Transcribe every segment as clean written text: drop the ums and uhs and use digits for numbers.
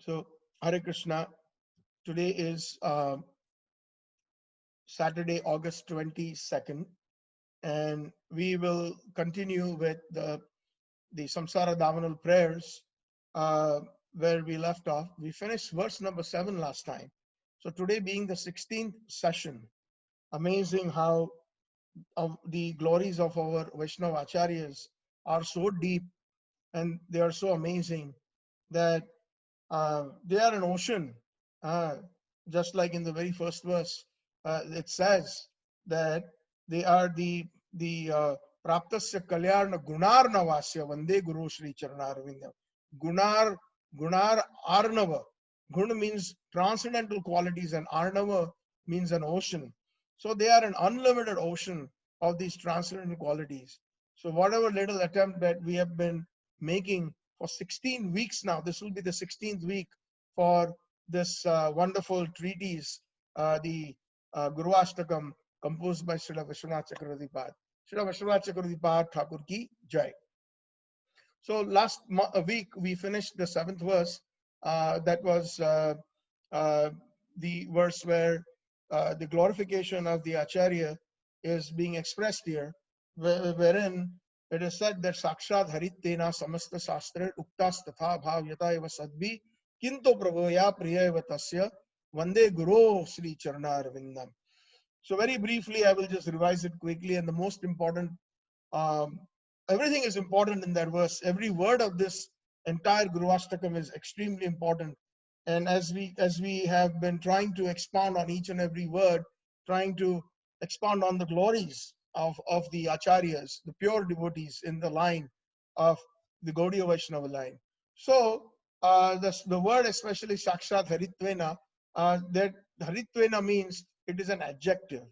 So, Hare Krishna. Today is Saturday, August 22nd, and we will continue with the Samsara Davanal Prayers where we left off. We finished verse number 7 last time. So, today being the 16th session, amazing how the glories of our Vaishnava Acharyas are so deep and they are so amazing that they are an ocean. Uh, just like in the very first verse, it says that they are the praptasya kalyarna gunar navasya vande guru shri charanarvindam. Gunar gunar arnava. Guna means transcendental qualities and arnava means an ocean. So they are an unlimited ocean of these transcendental qualities. So whatever little attempt that we have been making for 16 weeks now, this will be the 16th week for this wonderful treatise, the Gurvashtakam, composed by Srila Vishwanath Chakravati. Srila Vishwanath Chakravati Thakur ki jai. So last week we finished the 7th verse. That was the verse where the glorification of the Acharya is being expressed here, wherein it is said that Sakshat Harittena Samasta Sastra Uktas Tatha Bhav Yata Eva Sadbhi Kinto Prabhoya Priya Eva Tasya Vande Guru Sri Charana Arvindam. So very briefly, I will just revise it quickly, and the most important, um, everything is important in that verse. Every word of this entire Gurvashtakam is extremely important. And as we have been trying to expound on each and every word, trying to expound on the glories of the acharyas, the pure devotees in the line of the Gaudiya Vaishnava line. So the word, especially Sakshat Haritvena, that Haritvena means it is an adjective.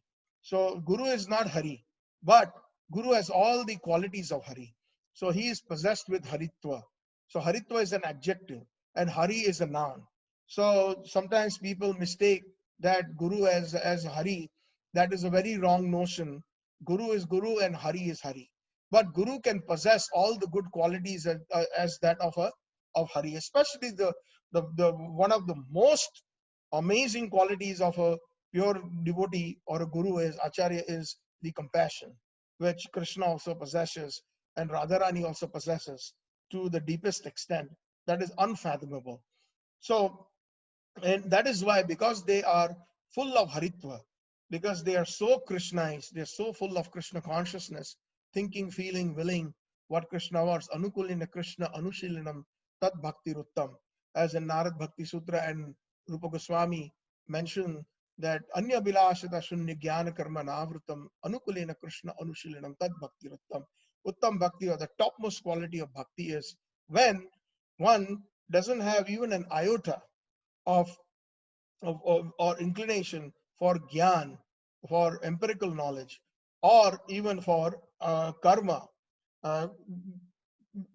So Guru is not Hari, but Guru has all the qualities of Hari. So he is possessed with Haritva. So Haritva is an adjective and Hari is a noun. So sometimes people mistake that Guru as Hari. That is a very wrong notion. Guru is Guru and Hari is Hari. But Guru can possess all the good qualities as that of Hari, especially the one of the most amazing qualities of a pure devotee or a guru is Acharya is the compassion, which Krishna also possesses and Radharani also possesses to the deepest extent that is unfathomable. So, and that is why, because they are full of Haritva, because they are so Krishnized, they are so full of Krishna consciousness, thinking, feeling, willing what Krishna wants, Anukulina Krishna Anushilinam Tat Bhakti Ruttam, as in Narad Bhakti Sutra and Rupa Goswami mention that Anya Bilashata Shunya Jnana Karma Navrutam Anukulena Krishna Anushilinam Tad Bhakti Ruttam. Uttam Bhakti, or the topmost quality of bhakti, is when one doesn't have even an iota of or inclination for Gyan, for empirical knowledge, or even for karma. Uh,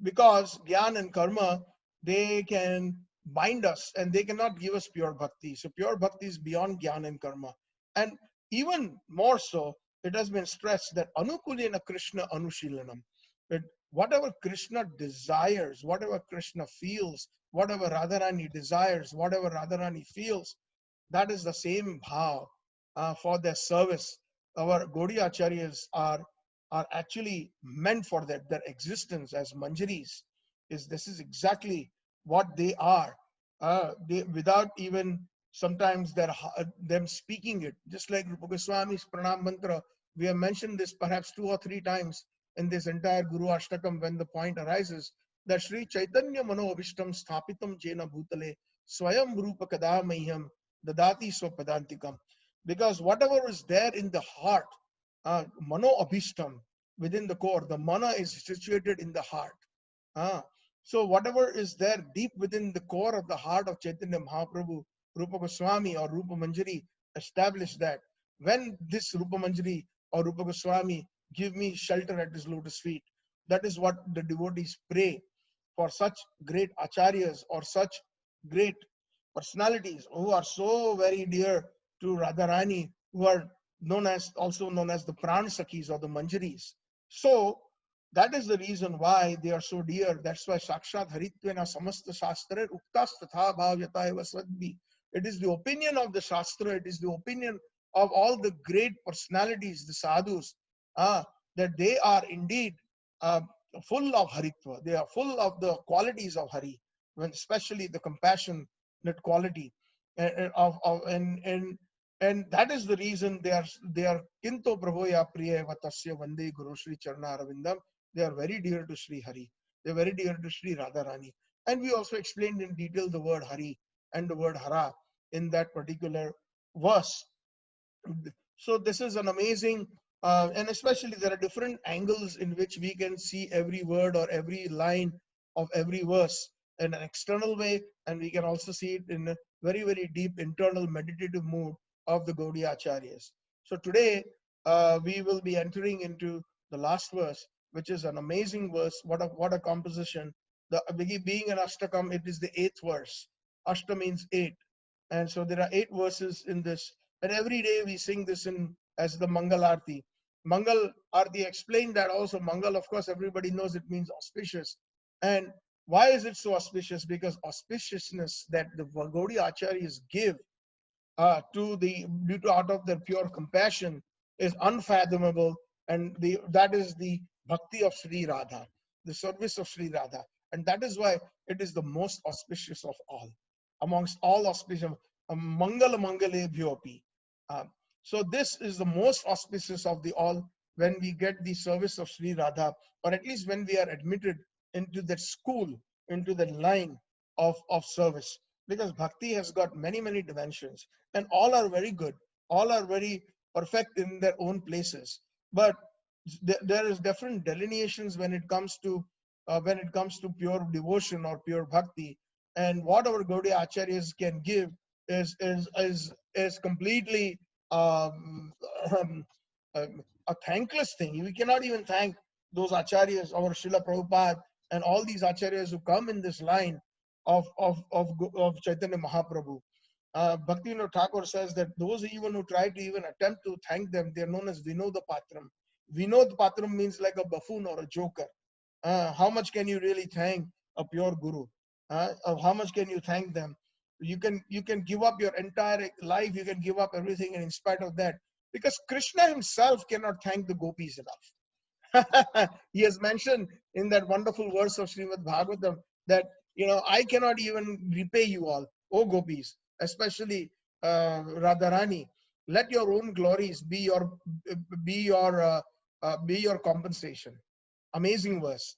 because Gyan and karma, they can bind us and they cannot give us pure bhakti. So pure bhakti is beyond Gyan and karma. And even more so, it has been stressed that Anukulena Krishna Anushilanam, that whatever Krishna desires, whatever Krishna feels, whatever Radharani desires, whatever Radharani feels, that is the same bhav for their service. Our Gaudiya Acharyas are actually meant for that. Their existence as manjaris this is exactly what they are. They, without even sometimes them speaking it, just like Rupa Goswami's Pranam Mantra. We have mentioned this perhaps 2 or 3 times in this entire Guru Ashtakam, when the point arises that Sri Chaitanya Mano Avishtam Sthapitam Jena Bhutale Swayam Rupa Kadamahyam Dadati Swapadantikam. Because whatever is there in the heart, Mano Abhishtam, within the core, the mana is situated in the heart. So whatever is there deep within the core of the heart of Chaitanya Mahaprabhu, Rupa Goswami or Rupa Manjari established that when this Rupa Manjari or Rupa Goswami give me shelter at his lotus feet, that is what the devotees pray for such great acharyas or such great personalities who are so very dear to Radharani, who are also known as the Pran Sakhis or the Manjaris. So That is the reason why they are so dear. That's why Sakshat Haritvena Samasta Shastra Uktas Tatha Bhavyata Eva Swadbi. It is the opinion of the Shastra, it is the opinion of all the great personalities, the sadhus, that they are indeed uh, full of Haritva. They are full of the qualities of Hari, when especially the compassionate quality and that is the reason they are Kinto Prabhoya Priya Vatasya Vande Guru Sri Charna Ravindam. They are very dear to Sri Hari. They are very dear to Sri Radharani. And we also explained in detail the word Hari and the word Hara in that particular verse. So this is an amazing, and especially there are different angles in which we can see every word or every line of every verse in an external way, and we can also see it in a very, very deep internal meditative mood of the Gaudiya Acharyas. So today we will be entering into the last verse, which is an amazing verse. What a composition! Being an Ashtakam, it is the 8th verse. Ashta means 8, and so there are 8 verses in this. And every day we sing this in as the Mangal Arti. Mangal Arti explained that also. Mangal, of course, everybody knows it means auspicious. And why is it so auspicious? Because auspiciousness that the Gaudiya Acharyas give due to out of their pure compassion is unfathomable, and that is the bhakti of Sri Radha, the service of Sri Radha, and that is why it is the most auspicious of all, amongst all auspicious. Mangala Mangale Bhyopi. So this is the most auspicious of the all when we get the service of Sri Radha, or at least when we are admitted into that school, into that line of service. Because bhakti has got many, many dimensions, and all are very good, all are very perfect in their own places. But there is different delineations when it comes to pure devotion or pure bhakti, and what our Gaudiya Acharyas can give is completely a thankless thing. We cannot even thank those acharyas, our Srila Prabhupada, and all these acharyas who come in this line of Chaitanya Mahaprabhu. Bhaktivinoda Thakur says that those even who try to even attempt to thank them, they are known as Vinod Patram. Vinod Patram means like a buffoon or a joker. How much can you really thank a pure guru? How much can you thank them? You can give up your entire life, you can give up everything, and in spite of that, because Krishna himself cannot thank the gopis enough. He has mentioned in that wonderful verse of Srimad Bhagavatam that I cannot even repay you all, O gopis, especially Radharani. Let your own glories be your compensation. Amazing verse.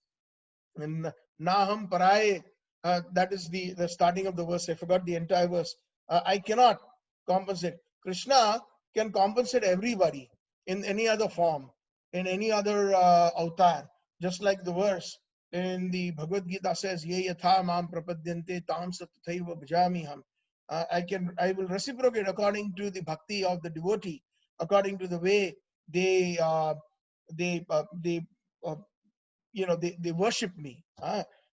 And Naham Paraye, that is the starting of the verse. I forgot the entire verse. I cannot compensate. Krishna can compensate everybody in any other form, in any other avatar. Just like the verse in the Bhagavad Gita says, Ye yatha mam prapadyante tam sathaiva bhajami ham. I will reciprocate according to the bhakti of the devotee, according to the way they uh, they worship me.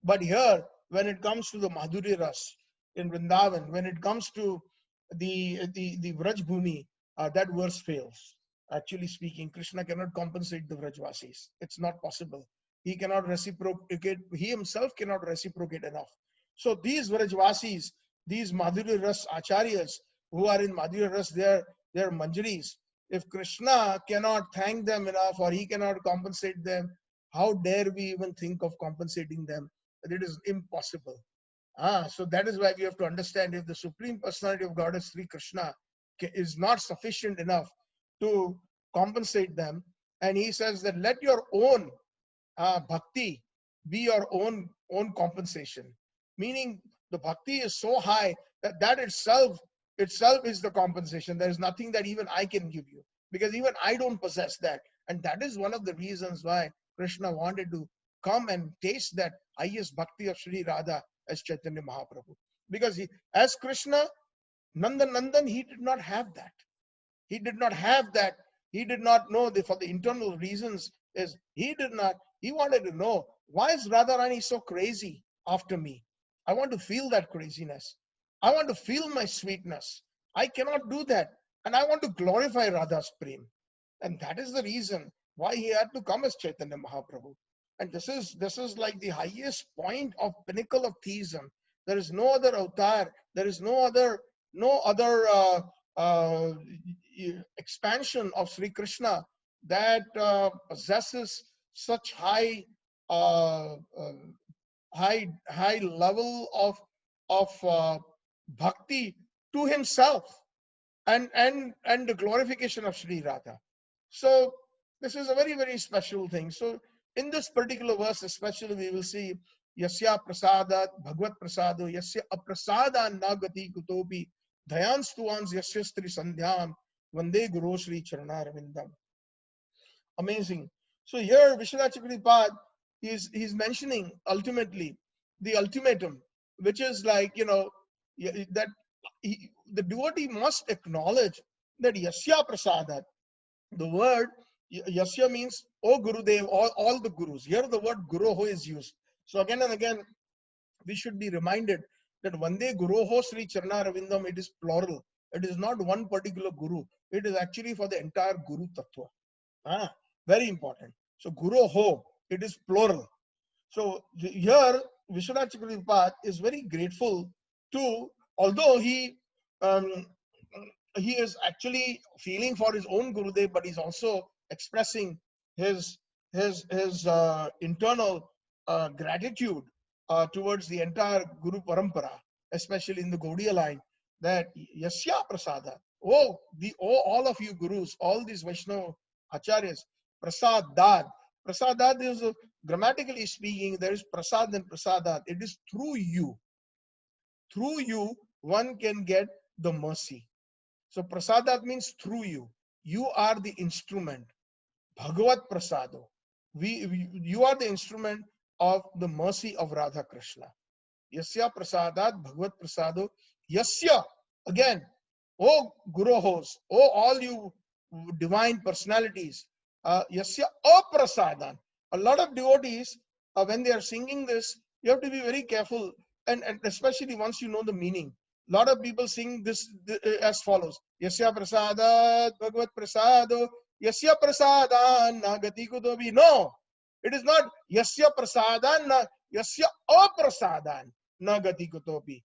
But here, when it comes to the Madhuri Ras in Vrindavan, when it comes to the Vraj Bhumi, that verse fails. Actually speaking, Krishna cannot compensate the Vrajvasis. It's not possible. He cannot reciprocate. He himself cannot reciprocate enough. So these Vrajvasis, these Madhuri Ras Acharyas who are in Madhuri Ras, they're Manjaris. If Krishna cannot thank them enough, or he cannot compensate them, how dare we even think of compensating them? It is impossible. So that is why we have to understand, if the Supreme Personality of Godhead, Sri Krishna, is not sufficient enough to compensate them, and he says that let your own bhakti be your own compensation. Meaning the bhakti is so high that itself is the compensation. There is nothing that even I can give you, because even I don't possess that. And that is one of the reasons why Krishna wanted to come and taste that highest bhakti of Sri Radha as Chaitanya Mahaprabhu. Because as Krishna, Nandan, he did not have that. He did not have that. He did not know for the internal reasons. He wanted to know, why is Radharani so crazy after me? I want to feel that craziness. I want to feel my sweetness. I cannot do that. And I want to glorify Radha's prem. And that is the reason why he had to come as Chaitanya Mahaprabhu. And this is like the highest point of pinnacle of theism. There is no other avatar. There is no other uh, expansion of Sri Krishna that possesses such uh, uh, high level of bhakti to himself, and the glorification of Sri Radha. So this is a very special thing. So in this particular verse especially, we will see yasya prasadat bhagvat prasado yasya aprasada nagati kutopi dhayans tuans yasya stri sandhyam vande guru Sri Charanarvindam. Amazing. So here Vishwanath Chakravarti he's mentioning ultimately the ultimatum, which is like, that the devotee must acknowledge that yasya prasadat. The word yasya means oh Gurudev, all the gurus. Here the word guruho is used. So again and again we should be reminded that Vande Guruho Sri Charana Ravindam, it is plural. It is not one particular guru. It is actually for the entire Guru Tattva. Very important. So Guruho, it is plural. So here Vishwanath Chakravarti is very grateful to, although um, he is actually feeling for his own Gurudev, but he's also expressing his internal gratitude towards the entire Guru Parampara, especially in the Gaudiya line, that Yasya Prasada, all of you Gurus, all these Vaishnava Acharyas, Prasadad. Prasadad is, grammatically speaking, there is Prasad and Prasadat. It is through you. Through you, one can get the mercy. So Prasadat means through you. You are the instrument. Bhagavat Prasado. You are the instrument of the mercy of Radha Krishna. Yasya Prasadat Bhagavat Prasado. Yasya, again, oh Guruhos, oh all you divine personalities. Yasya Aprasadan. A lot of devotees, when they are singing this, you have to be very careful, and especially once you know the meaning. A lot of people sing this as follows: Yasya Prasadat Bhagavat Prasado. Yasya Prasadan Nagati Kutobi. No, it is not Yasya Prasadan na Yasya Aprasadan Nagati Kutobi.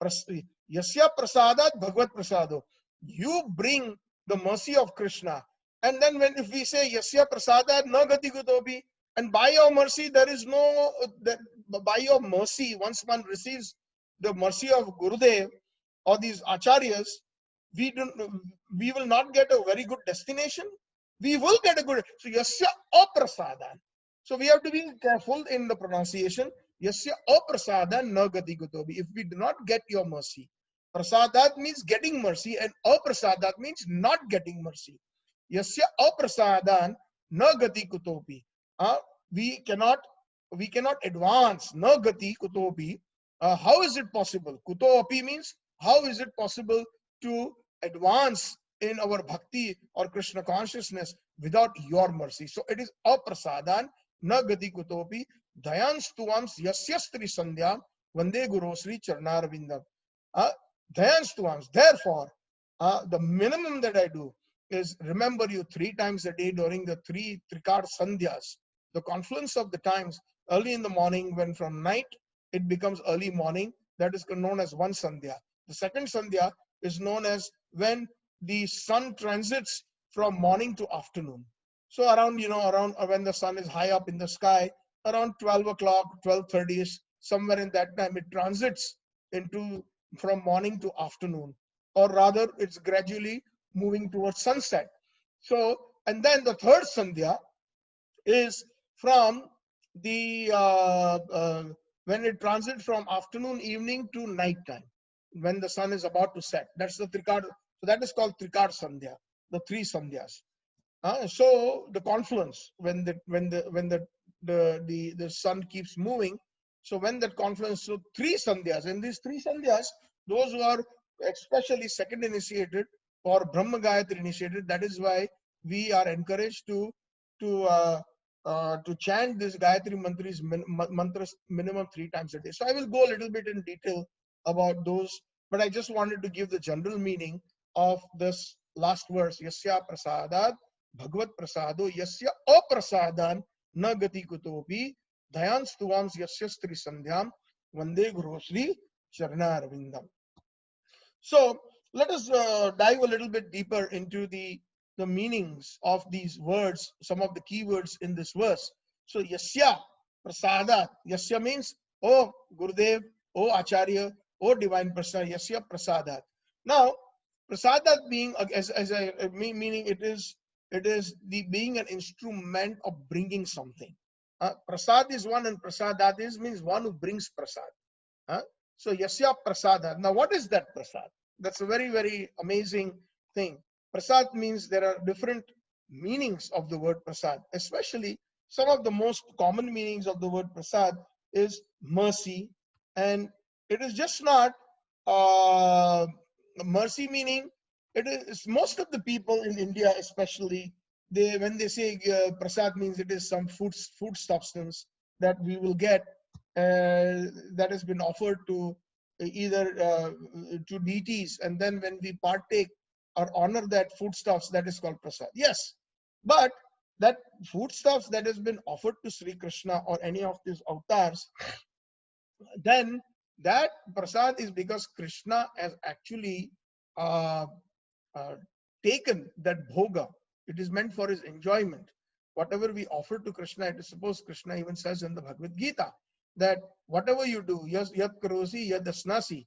Yasya Prasadat Bhagavat Prasado. You bring the mercy of Krishna. And then if we say Yasya Prasadat Nagati Kutobi, and by your mercy there is no, by your mercy, once one receives the mercy of Gurudev or these acharyas, we will not get a very good destination. We will get a good. So Yasya Aprasadan. So we have to be careful in the pronunciation. Yasya Aprasadan Nagati Kutobi. If we do not get your mercy, Prasadat means getting mercy, and Aprasadat means not getting mercy. Yasya Aprasadan Nagati Kutobi. We cannot advance. Nagati Kutobi. How is it possible? Kutopi means how is it possible to advance in our bhakti or Krishna consciousness without your mercy? So it is aprasadan nagati kutopi dayans tuams yasyastri sandhyam vande guru Sri Charanarvindam. Dayans tuams. Therefore, the minimum that I do is remember you 3 times a day during the 3 Trikar Sandhyas, the confluence of the times, early in the morning, when from night it becomes early morning, that is known as one Sandhya. The second Sandhya is known as when the sun transits from morning to afternoon. So around when the sun is high up in the sky, around 12 o'clock, 12:30ish, somewhere in that time, it transits into from morning to afternoon, or rather it's gradually moving towards sunset. So, and then the third Sandhya is from the when it transits from afternoon, evening to night time, when the sun is about to set. That's the Trikar. So that is called Trikar Sandhya, the 3 Sandhyas. So the confluence, when the sun keeps moving. So when that confluence, so 3 Sandhyas, and these 3 Sandhyas, those who are especially second initiated or Brahma Gayatri initiated, that is why we are encouraged to chant this Gayatri mantras minimum 3 times a day. So I will go a little bit in detail about those, but I just wanted to give the general meaning of this last verse. Yasya prasadat bhagavat prasado yasya aprasadan na gati kutopi dhayan stuvams yasyastri sandhyam vande guru shri charnarvindam. So let us dive a little bit deeper into the meanings of these words, some of the key words in this verse. So yasya prasadat, yasya means oh Gurudev, oh Acharya, oh divine person, yasya prasadat. Now prasadat being as I meaning it is the being an instrument of bringing something. Prasad is one and prasadat is means one who brings prasad. Huh? So yasya prasada. Now what is that prasad? That's a very, very amazing thing. Prasad means there are different meanings of the word prasad, especially some of the most common meanings of the word prasad is mercy. And it is just not uh, mercy meaning, it is most of the people in India, especially, they when they say prasad means it is some food substance that we will get that has been offered to either to deities, and then when we partake or honor that foodstuffs, that is called prasad. Yes, but that foodstuffs that has been offered to Sri Krishna or any of these avatars, then that prasad is because Krishna has actually uh, uh, taken that bhoga. It is meant for his enjoyment. Whatever we offer to Krishna, it is supposed Krishna even says in the Bhagavad Gita that whatever you do, yad karosi, yad asnasi,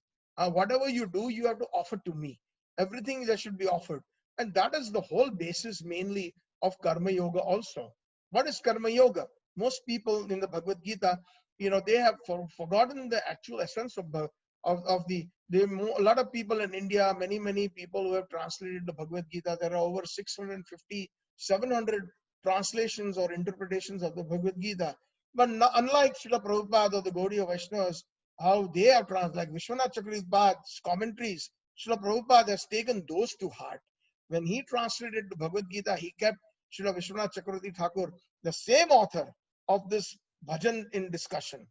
whatever you do, you have to offer to me. Everything that should be offered. And that is the whole basis mainly of Karma Yoga also. What is Karma Yoga? Most people in the Bhagavad Gita, they have forgotten the actual essence of a lot of people in India, many people who have translated the Bhagavad Gita. There are over 650, 700 translations or interpretations of the Bhagavad Gita. But unlike Srila Prabhupada or the Gaudiya Vaishnavas, how they have translated, like Vishwanath Chakravarti's commentaries, Srila Prabhupada has taken those to heart. When he translated the Bhagavad Gita, he kept Srila Vishwanath Chakravarti Thakur, the same author of this bhajan in discussion,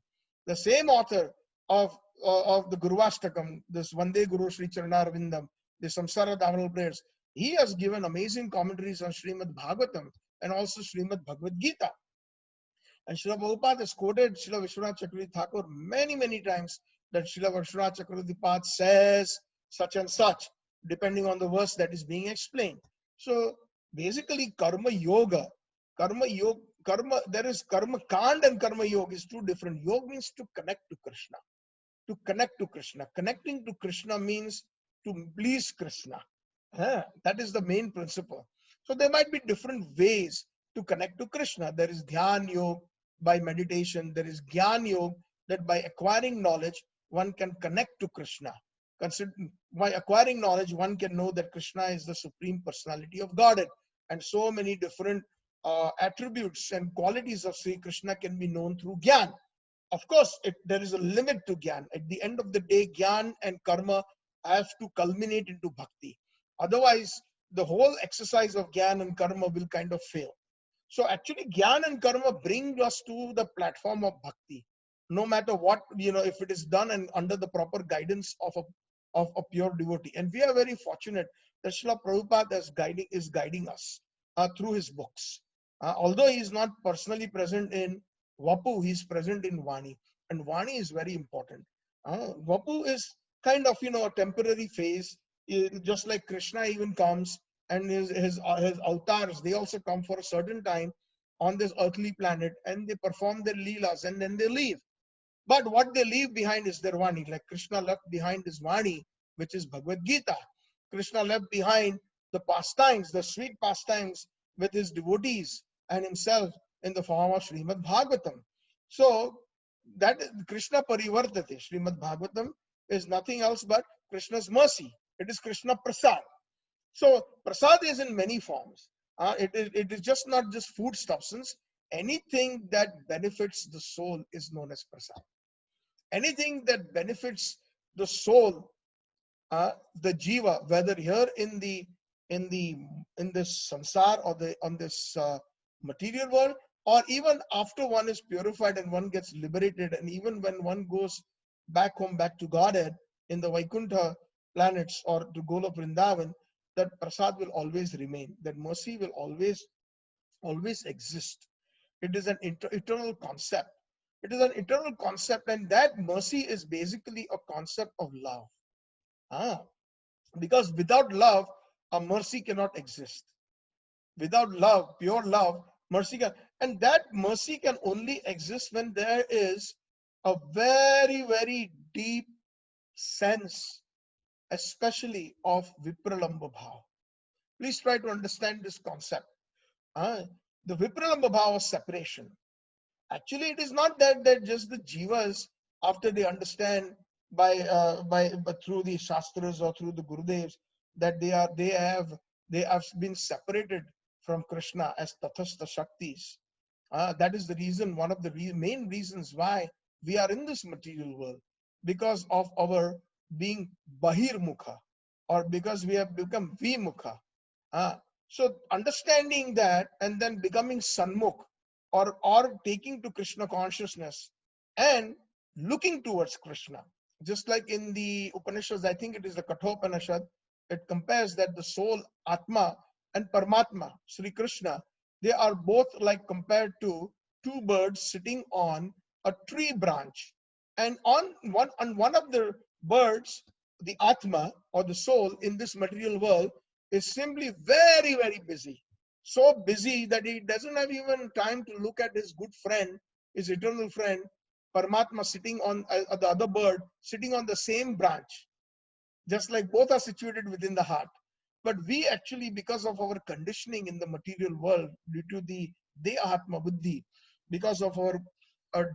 the same author of the Gurvashtakam, this Vande Guru Shri Charnarvindam, the Samsara Davanal Prayers. He has given amazing commentaries on Srimad Bhagavatam and also Srimad Bhagavad Gita. And Srila Prabhupada has quoted Srila Vishwanath Chakravarti Thakur many times that Srila Vishwanath Chakravarti Pad says such and such, depending on the verse that is being explained. So basically, Karma Yoga, there is Karma Kand and Karma Yoga is two different. Yoga means to connect to Krishna. To connect to Krishna. Connecting to Krishna means to please Krishna. That is the main principle. So there might be different ways to connect to Krishna. There is Dhyan Yoga by meditation. There is Gyan Yoga that by acquiring knowledge, one can connect to Krishna. By acquiring knowledge, one can know that Krishna is the Supreme Personality of Godhead. And so many different attributes and qualities of Sri Krishna can be known through Gyan. Of course, there is a limit to Gyan. At the end of the day, Gyan and Karma have to culminate into Bhakti. Otherwise, the whole exercise of Gyan and Karma will kind of fail. So actually, Gyan and Karma bring us to the platform of Bhakti. No matter what, if it is done and under the proper guidance of a pure devotee. And we are very fortunate that Srila Prabhupada is guiding us through his books. Although he is not personally present in Vapu, he is present in Vani. And Vani is very important. Vapu is kind of, a temporary phase, just like Krishna even comes and his avatars, they also come for a certain time on this earthly planet and they perform their leelas and then they leave. But what they leave behind is their Vani. Like Krishna left behind his Vani, which is Bhagavad Gita. Krishna left behind the pastimes, the sweet pastimes with his devotees and himself in the form of Srimad Bhagavatam. So that is Krishna Parivartate. Srimad Bhagavatam is nothing else but Krishna's mercy. It is Krishna Prasad. So prasad is in many forms. It is just not just food substance. Anything that benefits the soul is known as prasad. Anything that benefits the soul, the jiva, whether here in this samsara or on this material world, or even after one is purified and one gets liberated, and even when one goes back home, back to Godhead in the Vaikuntha planets or to Golok Vrindavan, that prasad will always remain. That mercy will always exist. It is an eternal concept. It is an eternal concept, and that mercy is basically a concept of love. Ah, because without love, a mercy cannot exist. Without love, pure love, mercy can, and that mercy can only exist when there is a very, very deep sense, especially of Vipralamba Bhav. Please try to understand this concept. Ah, the Vipralamba Bhav of separation. Actually, it is not that just the jivas, after they understand but through the shastras or through the gurudevs, that they have been separated from Krishna as tathastha shaktis. That is the reason, one of the main reasons why we are in this material world, because of our being bahirmukha, or because we have become vimukha. So understanding that and then becoming sanmukh, or taking to Krishna consciousness and looking towards Krishna. Just like in the Upanishads, I think it is the Kathopanishad, it compares that the soul, Atma, and Paramatma, Sri Krishna, they are both like compared to two birds sitting on a tree branch. And on one of the birds, the Atma or the soul in this material world is simply very, very busy. So busy that he doesn't have even time to look at his good friend, his eternal friend, Paramatma, sitting on the other bird, sitting on the same branch, just like both are situated within the heart. But we actually, because of our conditioning in the material world, due to the Dehatma Buddhi, because of our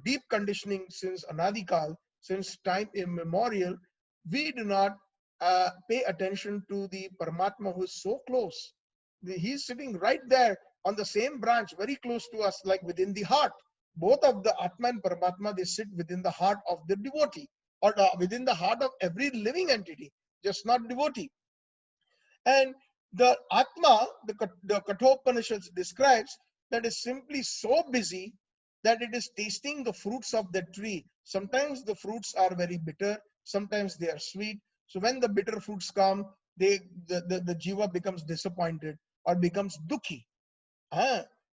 deep conditioning since Anadikal, since time immemorial, we do not pay attention to the Paramatma who is so close. He's sitting right there on the same branch, very close to us, like within the heart. Both of the Atma and Paramatma, they sit within the heart of the devotee, or within the heart of every living entity, just not devotee. And the Atma, the Kathopanishad describes that is simply so busy that it is tasting the fruits of the tree. Sometimes the fruits are very bitter, sometimes they are sweet. So when the bitter fruits come, the jiva becomes disappointed or becomes dukhi,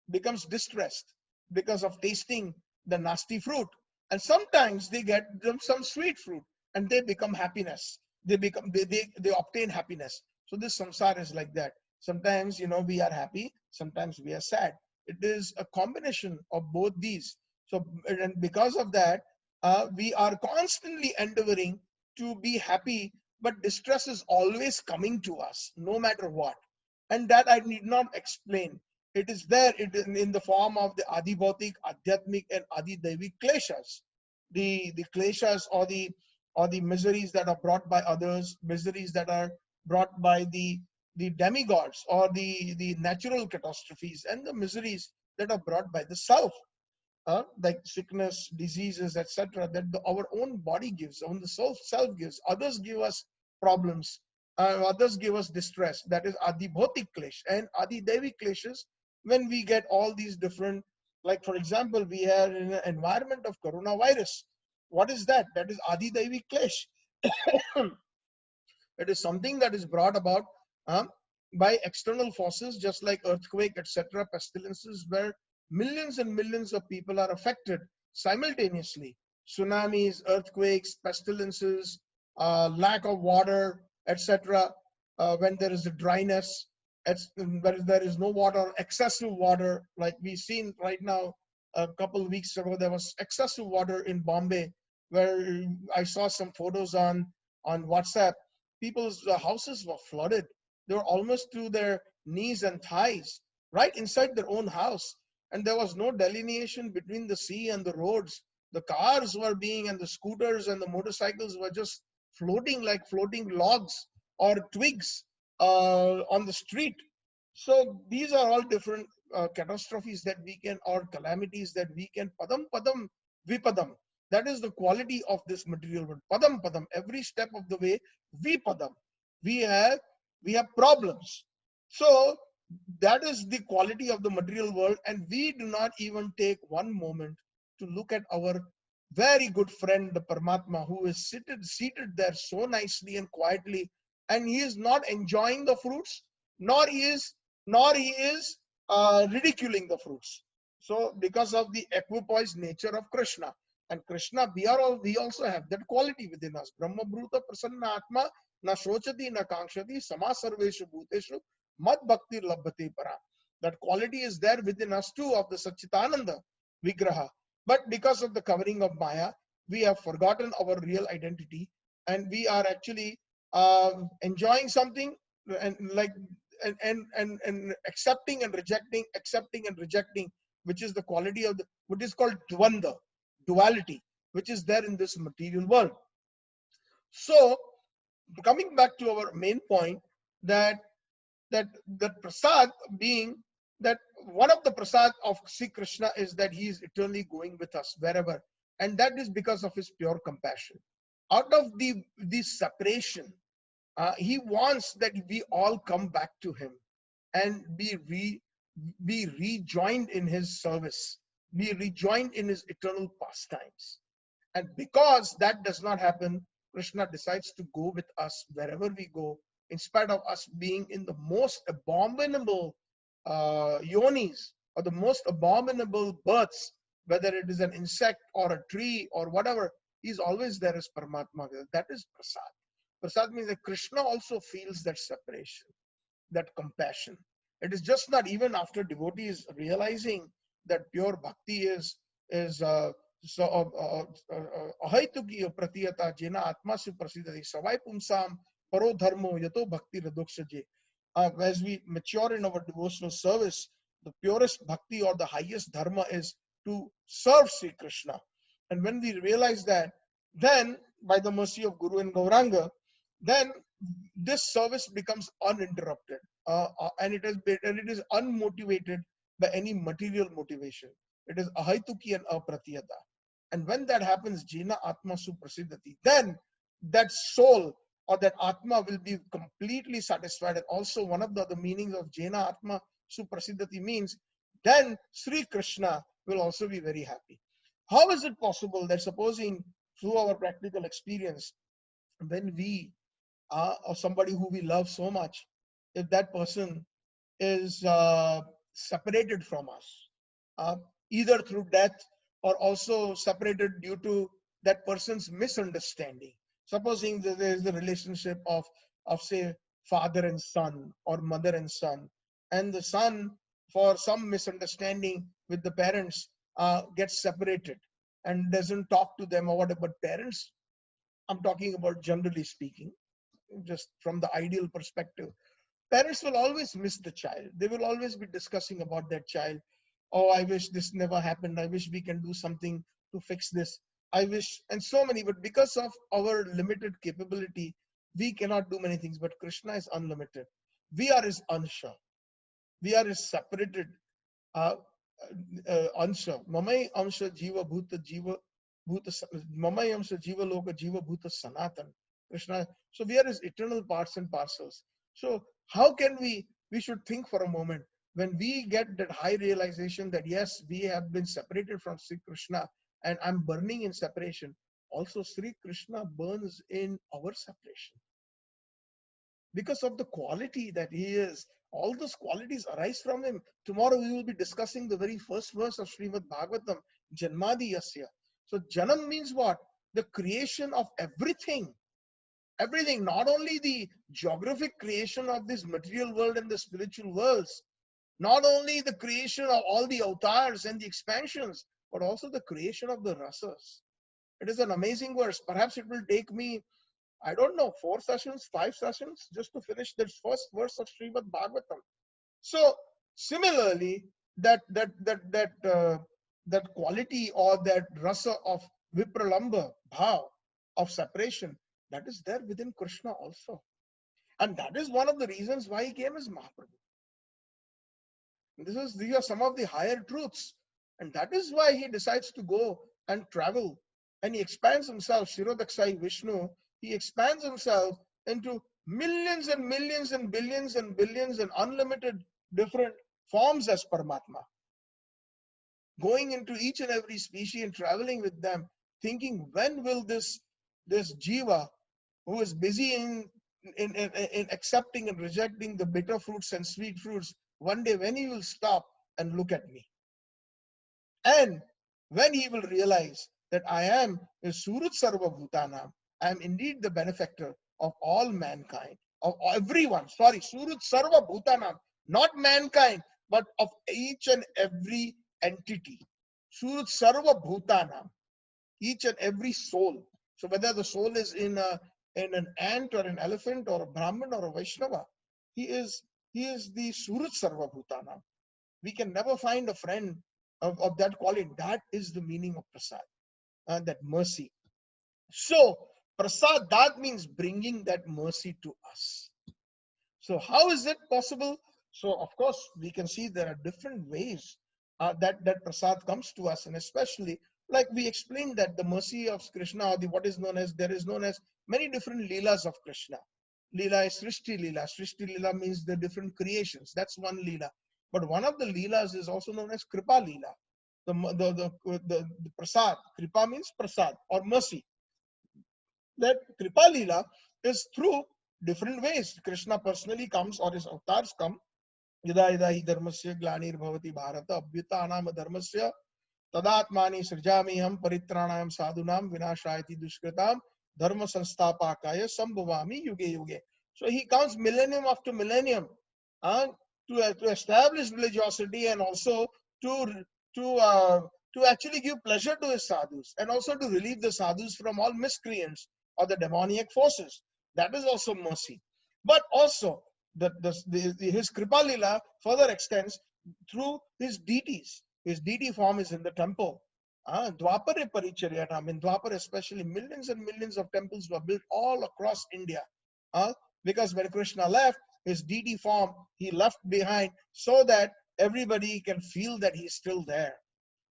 becomes distressed because of tasting the nasty fruit. And sometimes they get them some sweet fruit and they become happiness. They obtain happiness. So this samsara is like that. Sometimes we are happy, sometimes we are sad. It is a combination of both these. So, and because of that, we are constantly endeavoring to be happy, but distress is always coming to us, no matter what. And that I need not explain. It is there. It is in the form of the adibhautik, adhyatmic, and adidaivic kleshas. The kleshas, or the miseries that are brought by others, miseries that are brought by the demigods, or the natural catastrophes, and the miseries that are brought by the self, like sickness, diseases, etc., that our own body gives, the self gives. Others give us problems, others give us distress. That is adibhautik klesh. And adidevi kleshas, when we get all these different, like for example, we are in an environment of coronavirus. What is that? That is adidevi klesh. It is something that is brought about by external forces, just like earthquake, etc., pestilences, where millions and millions of people are affected simultaneously. Tsunamis, earthquakes, pestilences, lack of water, etc. When there is a dryness, where there is no water, excessive water, like we've seen right now. A couple of weeks ago, there was excessive water in Bombay, where I saw some photos on WhatsApp. People's houses were flooded. They were almost to their knees and thighs, right inside their own house. And there was no delineation between the sea and the roads. The cars were and the scooters and the motorcycles were just floating like floating logs or twigs on the street. So these are all different catastrophes that we can, or calamities that we can, padam padam vipadam. That is the quality of this material world. Padam padam, every step of the way, vipadam. We have we have problems. So that is the quality of the material world, and we do not even take one moment to look at our very good friend, the Paramatma, who is seated there so nicely and quietly, and he is not enjoying the fruits, nor he is ridiculing the fruits. So because of the equipoised nature of Krishna. And Krishna, we also have that quality within us. Brahma Bhuta Prasanna Atma na shochati na kankshati sama sarveshu bhuteshu mad bhakti labhati para. That quality is there within us too of the Satchitananda Vigraha. But because of the covering of Maya, we have forgotten our real identity, and we are actually enjoying something and like and accepting and rejecting, which is the quality of what is called dvandha, duality, which is there in this material world. So coming back to our main point, that prasad being that one of the prasad of Sri Krishna is that he is eternally going with us wherever, and that is because of his pure compassion. Out of the separation, he wants that we all come back to him and be rejoined in his service, be rejoined in his eternal pastimes. And because that does not happen, Krishna decides to go with us wherever we go, in spite of us being in the most abominable yonis or the most abominable births, whether it is an insect or a tree or whatever. He's always there as Paramatma. That is prasad. Prasad means that Krishna also feels that separation, that compassion. It is just not even after devotees realizing that pure bhakti is ahaituki pratiyata jena atma su prasidati savai pumsam paro dharmo yato bhakti radoksaje. As we mature in our devotional service, the purest bhakti or the highest dharma is to serve Sri Krishna. And when we realize that, then by the mercy of Guru and Gauranga, then this service becomes uninterrupted, and it is unmotivated by any material motivation. It is ahaituki and apratiyata. And when that happens, jena atma suprasiddhati, then that soul or that atma will be completely satisfied. And also one of the other meanings of jena atma suprasiddhati means then Sri Krishna will also be very happy. How is it possible that, supposing through our practical experience, when we or somebody who we love so much, if that person is separated from us, uh, either through death or also separated due to that person's misunderstanding. Supposing that there is the relationship of say father and son or mother and son, and the son, for some misunderstanding with the parents, gets separated and doesn't talk to them or whatever. But parents, I'm talking about generally speaking, just from the ideal perspective, parents will always miss the child. They will always be discussing about that child. Oh, I wish this never happened. I wish we can do something to fix this. I wish, and so many, but because of our limited capability, we cannot do many things. But Krishna is unlimited. We are his ansha. We are his separated ansha. Mamai ansha jiva bhuta mamai ansha jiva loka jiva bhuta sanatan. Krishna. So we are his eternal parts and parcels. So how can we should think for a moment, when we get that high realization that yes, we have been separated from Sri Krishna and I'm burning in separation. Also Sri Krishna burns in our separation. Because of the quality that he is, all those qualities arise from him. Tomorrow we will be discussing the very first verse of Srimad Bhagavatam, Janmadi Yasya. So Janam means what? The creation of everything. Everything, not only the geographic creation of this material world and the spiritual worlds, not only the creation of all the avatars and the expansions, but also the creation of the rasas. It is an amazing verse. Perhaps it will take me, I don't know, 4 sessions, 5 sessions, just to finish this first verse of Srimad Bhagavatam. So similarly, that quality or that rasa of vipralamba, bhav, of separation, that is there within Krishna also. And that is one of the reasons why he came as Mahaprabhu. These are some of the higher truths. And that is why he decides to go and travel. And he expands himself, Shirodaksai Vishnu, he expands himself into millions and millions and billions and unlimited different forms as Paramatma. Going into each and every species and traveling with them, thinking, when will this jiva, who is busy in accepting and rejecting the bitter fruits and sweet fruits, one day when he will stop and look at me. And when he will realize that I am a Surut Sarva Bhutanam, I am indeed the benefactor of all mankind, of everyone. Sorry, Surut Sarva Bhutanam, not mankind, but of each and every entity. Surut Sarva Bhutanam, each and every soul. So whether the soul is in an ant or an elephant or a Brahmin or a Vaishnava, he is the Surut Sarva Bhutanam. We can never find a friend of that quality. That is the meaning of prasad, that mercy. So prasad, that means bringing that mercy to us. So how is it possible? So of course we can see there are different ways that prasad comes to us, and especially like we explained that the mercy of Krishna, or the what is known as, there is known as many different leelas of Krishna. Leela is Srishti Leela. Srishti Leela means the different creations. That's one Leela. But one of the Leelas is also known as Kripa Leela. The prasad. Kripa means prasad or mercy. That Kripa Leela is through different ways. Krishna personally comes, or his avatars come. Yada yada hi dharmasya glanir bhavati bharata abhyuta anam dharmasya tadatmani srijami ham paritranayam sadhunam vinashayati dushkritam dharma sanstapakaya sambhavami yuge yuge. So he comes millennium after millennium uh, to establish religiosity, and also to to uh, to actually give pleasure to his sadhus, and also to relieve the sadhus from all miscreants or the demoniac forces. That is also mercy. But also his Kripa Lila further extends through his deities. His deity form is in the temple. Dwapare Paricharyana. In Dwapar especially, millions and millions of temples were built all across India. Because when Krishna left, his deity form he left behind so that everybody can feel that he's still there.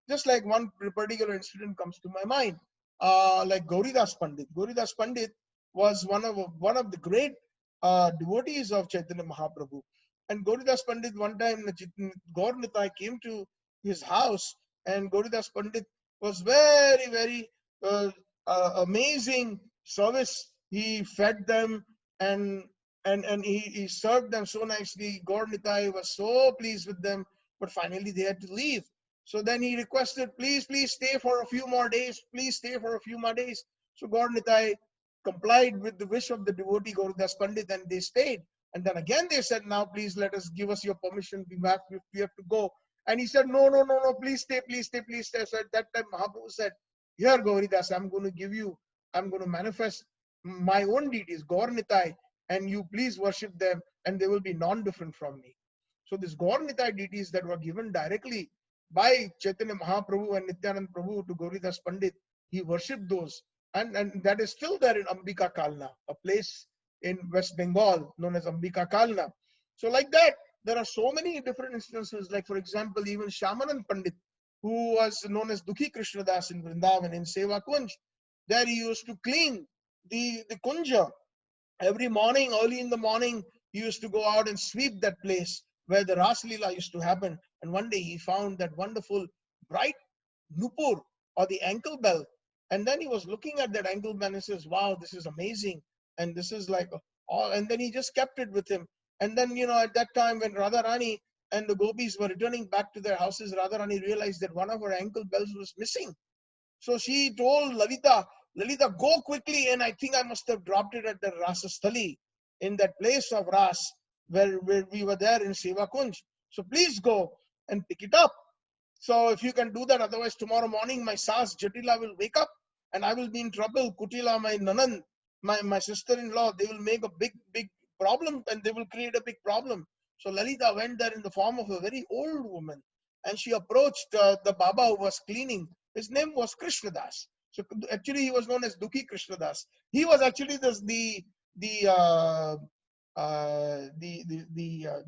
Just like one particular incident comes to my mind, like Gauridas Pandit. Gauridas Pandit was one of the great devotees of Chaitanya Mahaprabhu. And Gauridas Pandit, one time Gaur Nitai came to his house, and Gauridas Pandit was very uh, amazing service. He fed them, and he served them so nicely. Gaur Nitai was so pleased with them, but finally they had to leave. So then he requested, please stay for a few more days. Please stay for a few more days. So Gaur Nitai complied with the wish of the devotee Gauridas Pandit, and they stayed. And then again they said, now please give us your permission. We have to go. And he said, no, please stay. So at that time Mahaprabhu said, here Gauridas, I'm going to manifest my own deities, Gaur Nitai, and you please worship them, and they will be non-different from me. So these Gaur Nitai deities that were given directly by Chaitanya Mahaprabhu and Nityanand Prabhu to Gauridas Pandit, he worshipped those. And that is still there in Ambika Kalna, a place in West Bengal known as Ambika Kalna. So like that, there are so many different instances. Like for example, even Shyamanand Pandit, who was known as Dukhi Krishnadas in Vrindavan, in Seva Kunj, there he used to clean the Kunja. Every morning, early in the morning, he used to go out and sweep that place where the Ras Leela used to happen. And one day he found that wonderful bright nupur, or the ankle bell. And then he was looking at that ankle bell and says, wow, this is amazing. And this is like all, and then he just kept it with him. And then, at that time when Radharani and the gopis were returning back to their houses, Radharani realized that one of her ankle bells was missing. So she told Lalita, go quickly, and I think I must have dropped it at the Rasasthali, in that place of Ras, where we were there in Seva Kunj. So please go and pick it up. So if you can do that, otherwise tomorrow morning my Sas Jatila will wake up and I will be in trouble. Kutila, my Nanan, my sister-in-law, they will make a big problem, and they will create a big problem. So Lalita went there in the form of a very old woman, and she approached the Baba who was cleaning. His name was Krishnadas. So actually he was known as Dukhi Krishnadas. He was actually the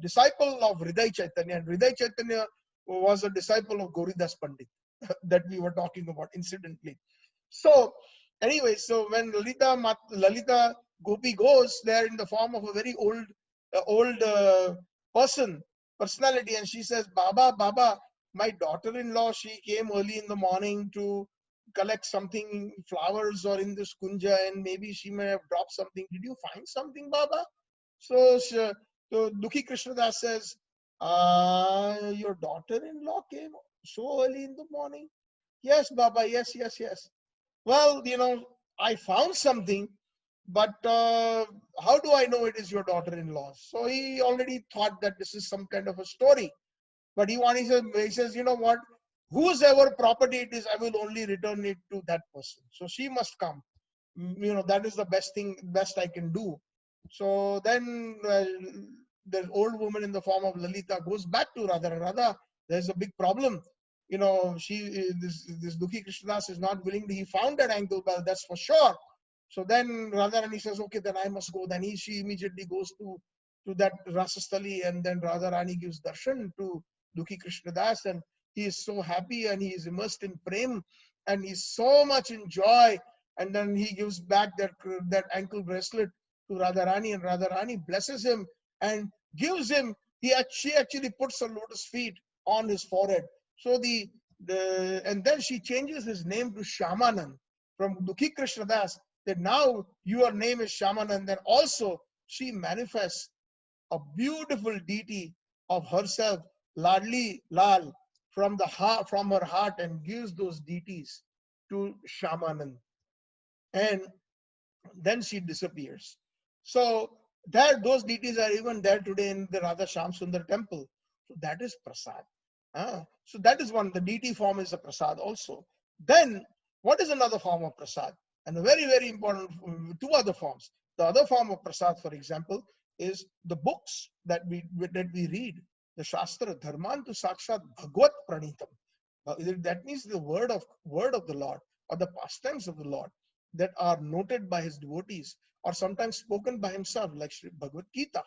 disciple of Hriday Chaitanya, and Hriday Chaitanya was a disciple of Gauridas Pandit that we were talking about incidentally. So anyway, so when Lalita Gopi goes there in the form of a very old personality, and she says, Baba, my daughter-in-law, she came early in the morning to collect something, flowers or in this kunja, and maybe she may have dropped something. Did you find something, Baba? So Dukhi Krishnadas says, your daughter-in-law came. So early in the morning? Yes, Baba, yes, yes, yes. Well, I found something, but how do I know it is your daughter-in-law? So he already thought that this is some kind of a story. But he says, you know what? Whosever property it is, I will only return it to that person. So she must come. That is the best I can do. So then the old woman in the form of Lalita goes back to Radha. Radha, there's a big problem. This Dukhi Krishnadas is not willing to. He found that ankle bell, that's for sure. So then Radharani says, okay, then I must go. Then she immediately goes to that Rasastali, and then Radharani gives darshan to Dukhi Krishnadas, and he is so happy and he is immersed in prem, and he's so much in joy. And then he gives back that ankle bracelet to Radharani, and Radharani blesses him and gives him. She actually puts her lotus feet on his forehead. So and then she changes his name to Shyamanand from Dukhi Krishnadas. That now your name is Shyamanand. And also she manifests a beautiful deity of herself, Ladli Lal, from her heart, and gives those deities to Shyamanand. And then she disappears. So those deities are even there today in the Radha Shyam Sundar temple. So that is prasad. So that is one. The deity form is a prasad also. Then what is another form of prasad? And a very, very important, two other forms. The other form of prasad, for example, is the books that we read. The Shastra, Dharmantu Sakshat Bhagvat Pranitam. That means the word of the Lord, or the pastimes of the Lord, that are noted by his devotees, or sometimes spoken by himself, like Sri Bhagavad Gita,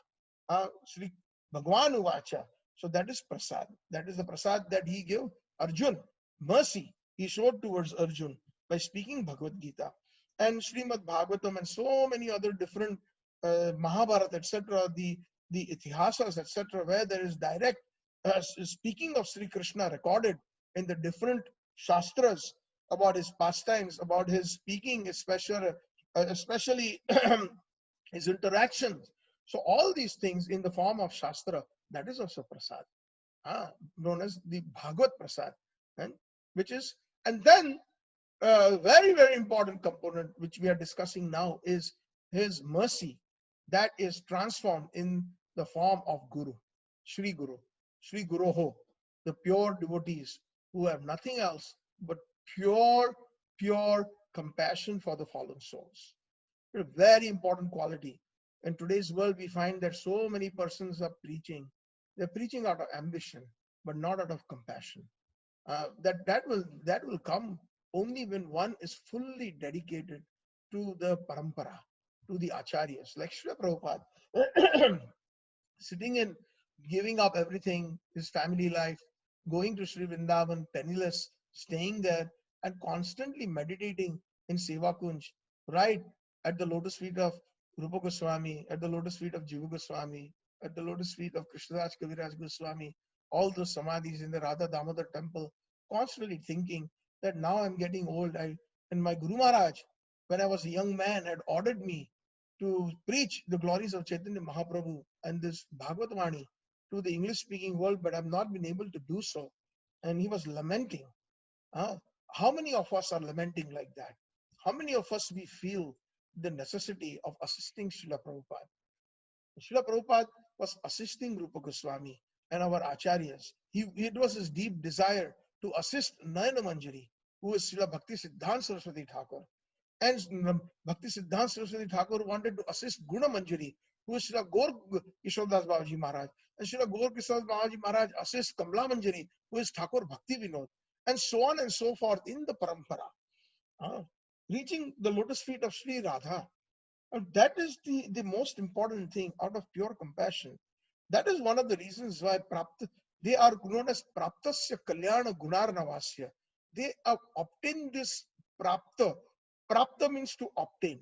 Sri Bhagwan Uvacha. So that is prasad. That is the prasad that he gave Arjun. Mercy he showed towards Arjun by speaking Bhagavad Gita. And Srimad Bhagavatam and so many other different Mahabharata, etc., the Itihasas, etc., where there is direct speaking of Sri Krishna recorded in the different Shastras about his pastimes, about his speaking, especially his interactions. So all these things in the form of Shastra, that is also prasad, known as the Bhagavad Prasad, and which is, and then a very, very important component which we are discussing now is his mercy that is transformed in the form of Guru, Sri Guru, Sri Guruho, the pure devotees who have nothing else but pure, pure compassion for the fallen souls. A very important quality. In today's world, we find that so many persons are preaching. They're preaching out of ambition, but not out of compassion. That will come only when one is fully dedicated to the parampara, to the acharyas, like Srila Prabhupada, sitting in, giving up everything, his family life, going to Sri Vrindavan, penniless, staying there, and constantly meditating in Seva Kunj, right at the lotus feet of Rupa Goswami, at the lotus feet of Jiva Goswami, at the lotus feet of Krishnaraj Kaviraj Goswami, all those samadhis in the Radha Damodar temple, constantly thinking that now I'm getting old. And my Guru Maharaj, when I was a young man, had ordered me to preach the glories of Chaitanya Mahaprabhu and this Bhagavat to the English-speaking world, but I've not been able to do so. And he was lamenting. How many of us are lamenting like that? How many of us we feel the necessity of assisting Srila Prabhupada? Srila Prabhupada was assisting Rupa Goswami and our acharyas. It was his deep desire to assist Nayana Manjari, who is Srila Bhakti Siddhanta Saraswati Thakur. And Bhakti Siddhanta Saraswati Thakur wanted to assist Guna Manjari, who is Srila Gaur Kishodas Babaji Maharaj. And Srila Gaur Kishodas Babaji Maharaj assists Kamla Manjari, who is Thakur Bhakti Vinod. And so on and so forth in the parampara, reaching the lotus feet of Sri Radha. And that is the most important thing out of pure compassion. That is one of the reasons why they are known as Praptasya Kalyana Gunarnavasya. They have obtained this Prapta. Prapta means to obtain.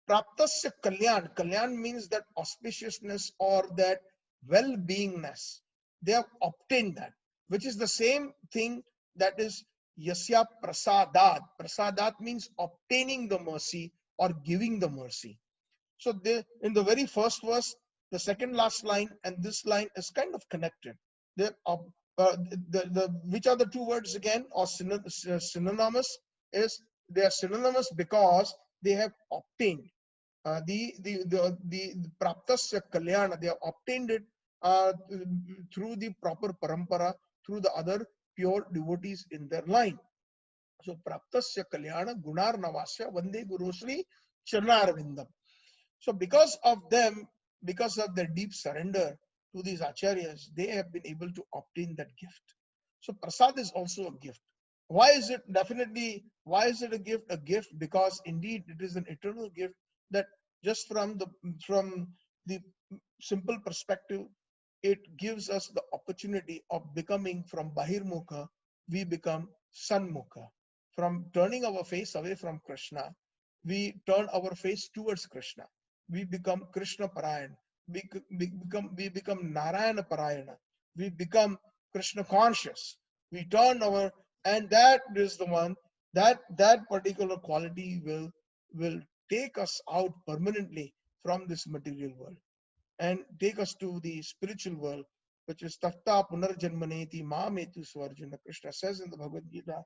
Praptasya Kalyan. Kalyan means that auspiciousness or that well-beingness. They have obtained that, which is the same thing that is Yasya Prasadat. Prasadat means obtaining the mercy or giving the mercy. So in the very first verse, the second last line and this line is kind of connected. Which are the two words again, or synonymous? Is they are synonymous because they have obtained the praptasya kalyana. They have obtained it through the proper parampara, through the other pure devotees in their line. So praptasya kalyana gunar navasya vande guru sri charnarvindam. So because of them, because of their deep surrender to these acharyas, they have been able to obtain that gift. So prasad is also a gift. Why is it why is it a gift? A gift because indeed it is an eternal gift that just from the simple perspective, it gives us the opportunity of becoming from Bahirmukha, we become Sanmukha. From turning our face away from Krishna, we turn our face towards Krishna. We become Krishna Parayan. We become Narayana Parayana. We become Krishna conscious. We turn our, and that is the one, that particular quality will take us out permanently from this material world and take us to the spiritual world, which is Tatta Punarjanmaneti Mametu Swarjuna. Krishna says in the Bhagavad Gita,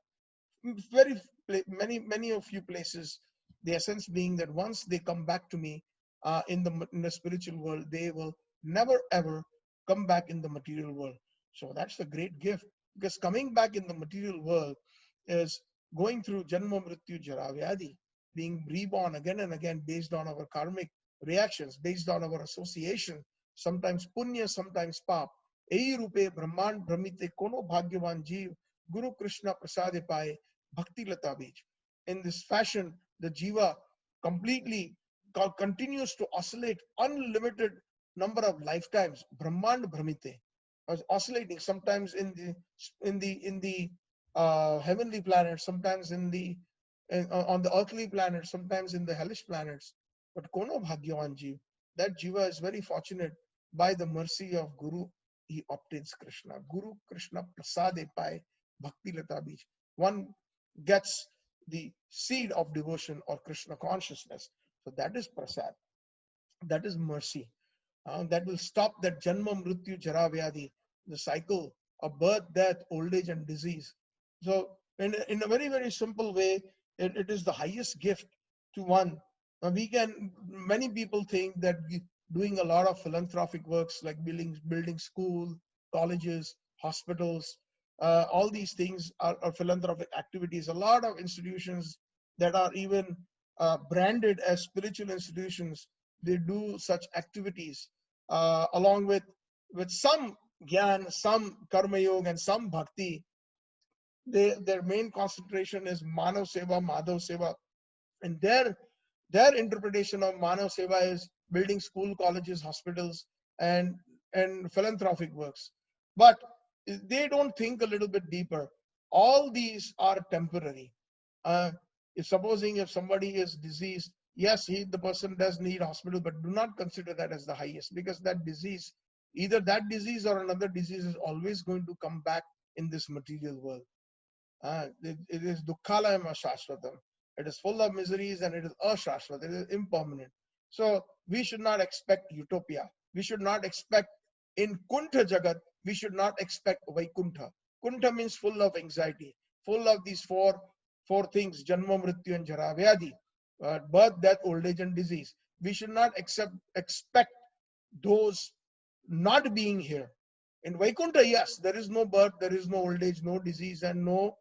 very many of few places, the essence being that once they come back to me in the spiritual world, they will never ever come back in the material world. So that's a great gift, because coming back in the material world is going through Janma Mrityu Jara Vyadi, being reborn again and again based on our karmic reactions, based on our association, sometimes punya, sometimes pap. Ei rupe brahman brahmite kono bhagyavan jeev Guru Krishna prasade paye bhakti lata bij. In this fashion, the jiva completely continues to oscillate unlimited number of lifetimes. Brahmand brahmite, oscillating sometimes in the heavenly planets, sometimes on the earthly planets, sometimes in the hellish planets. But kono bhagyavan jeev, that jiva is very fortunate. By the mercy of Guru, he obtains Krishna. Guru Krishna prasade paye bhakti lata bij. One gets the seed of devotion or Krishna consciousness. So that is prasad. That is mercy. That will stop that janma mrityu jara vyadi, the cycle of birth, death, old age, and disease. So in a very, very simple way, it is the highest gift to one. Many people think that doing a lot of philanthropic works like building school, colleges, hospitals, all these things are philanthropic activities. A lot of institutions that are even branded as spiritual institutions, they do such activities along with some gyan, some karma yoga, and some bhakti. Their main concentration is manav seva, madhav seva, and their interpretation of manav seva is building school, colleges, hospitals, and philanthropic works. But they don't think a little bit deeper. All these are temporary. If somebody is diseased, yes, the person does need hospital, but do not consider that as the highest, because that disease, either that disease or another disease, is always going to come back in this material world. It is dukkhalayam ashashvatam. It is full of miseries and it is ashashvat. It is impermanent. So we should not expect utopia. We should not expect in Kuntha Jagat, we should not expect Vaikuntha. Kuntha means full of anxiety, full of these four things, Janma, Mrityu, and Jara Vyadi, birth, death, old age, and disease. We should not expect those not being here. In Vaikuntha, yes, there is no birth, there is no old age, no disease, and no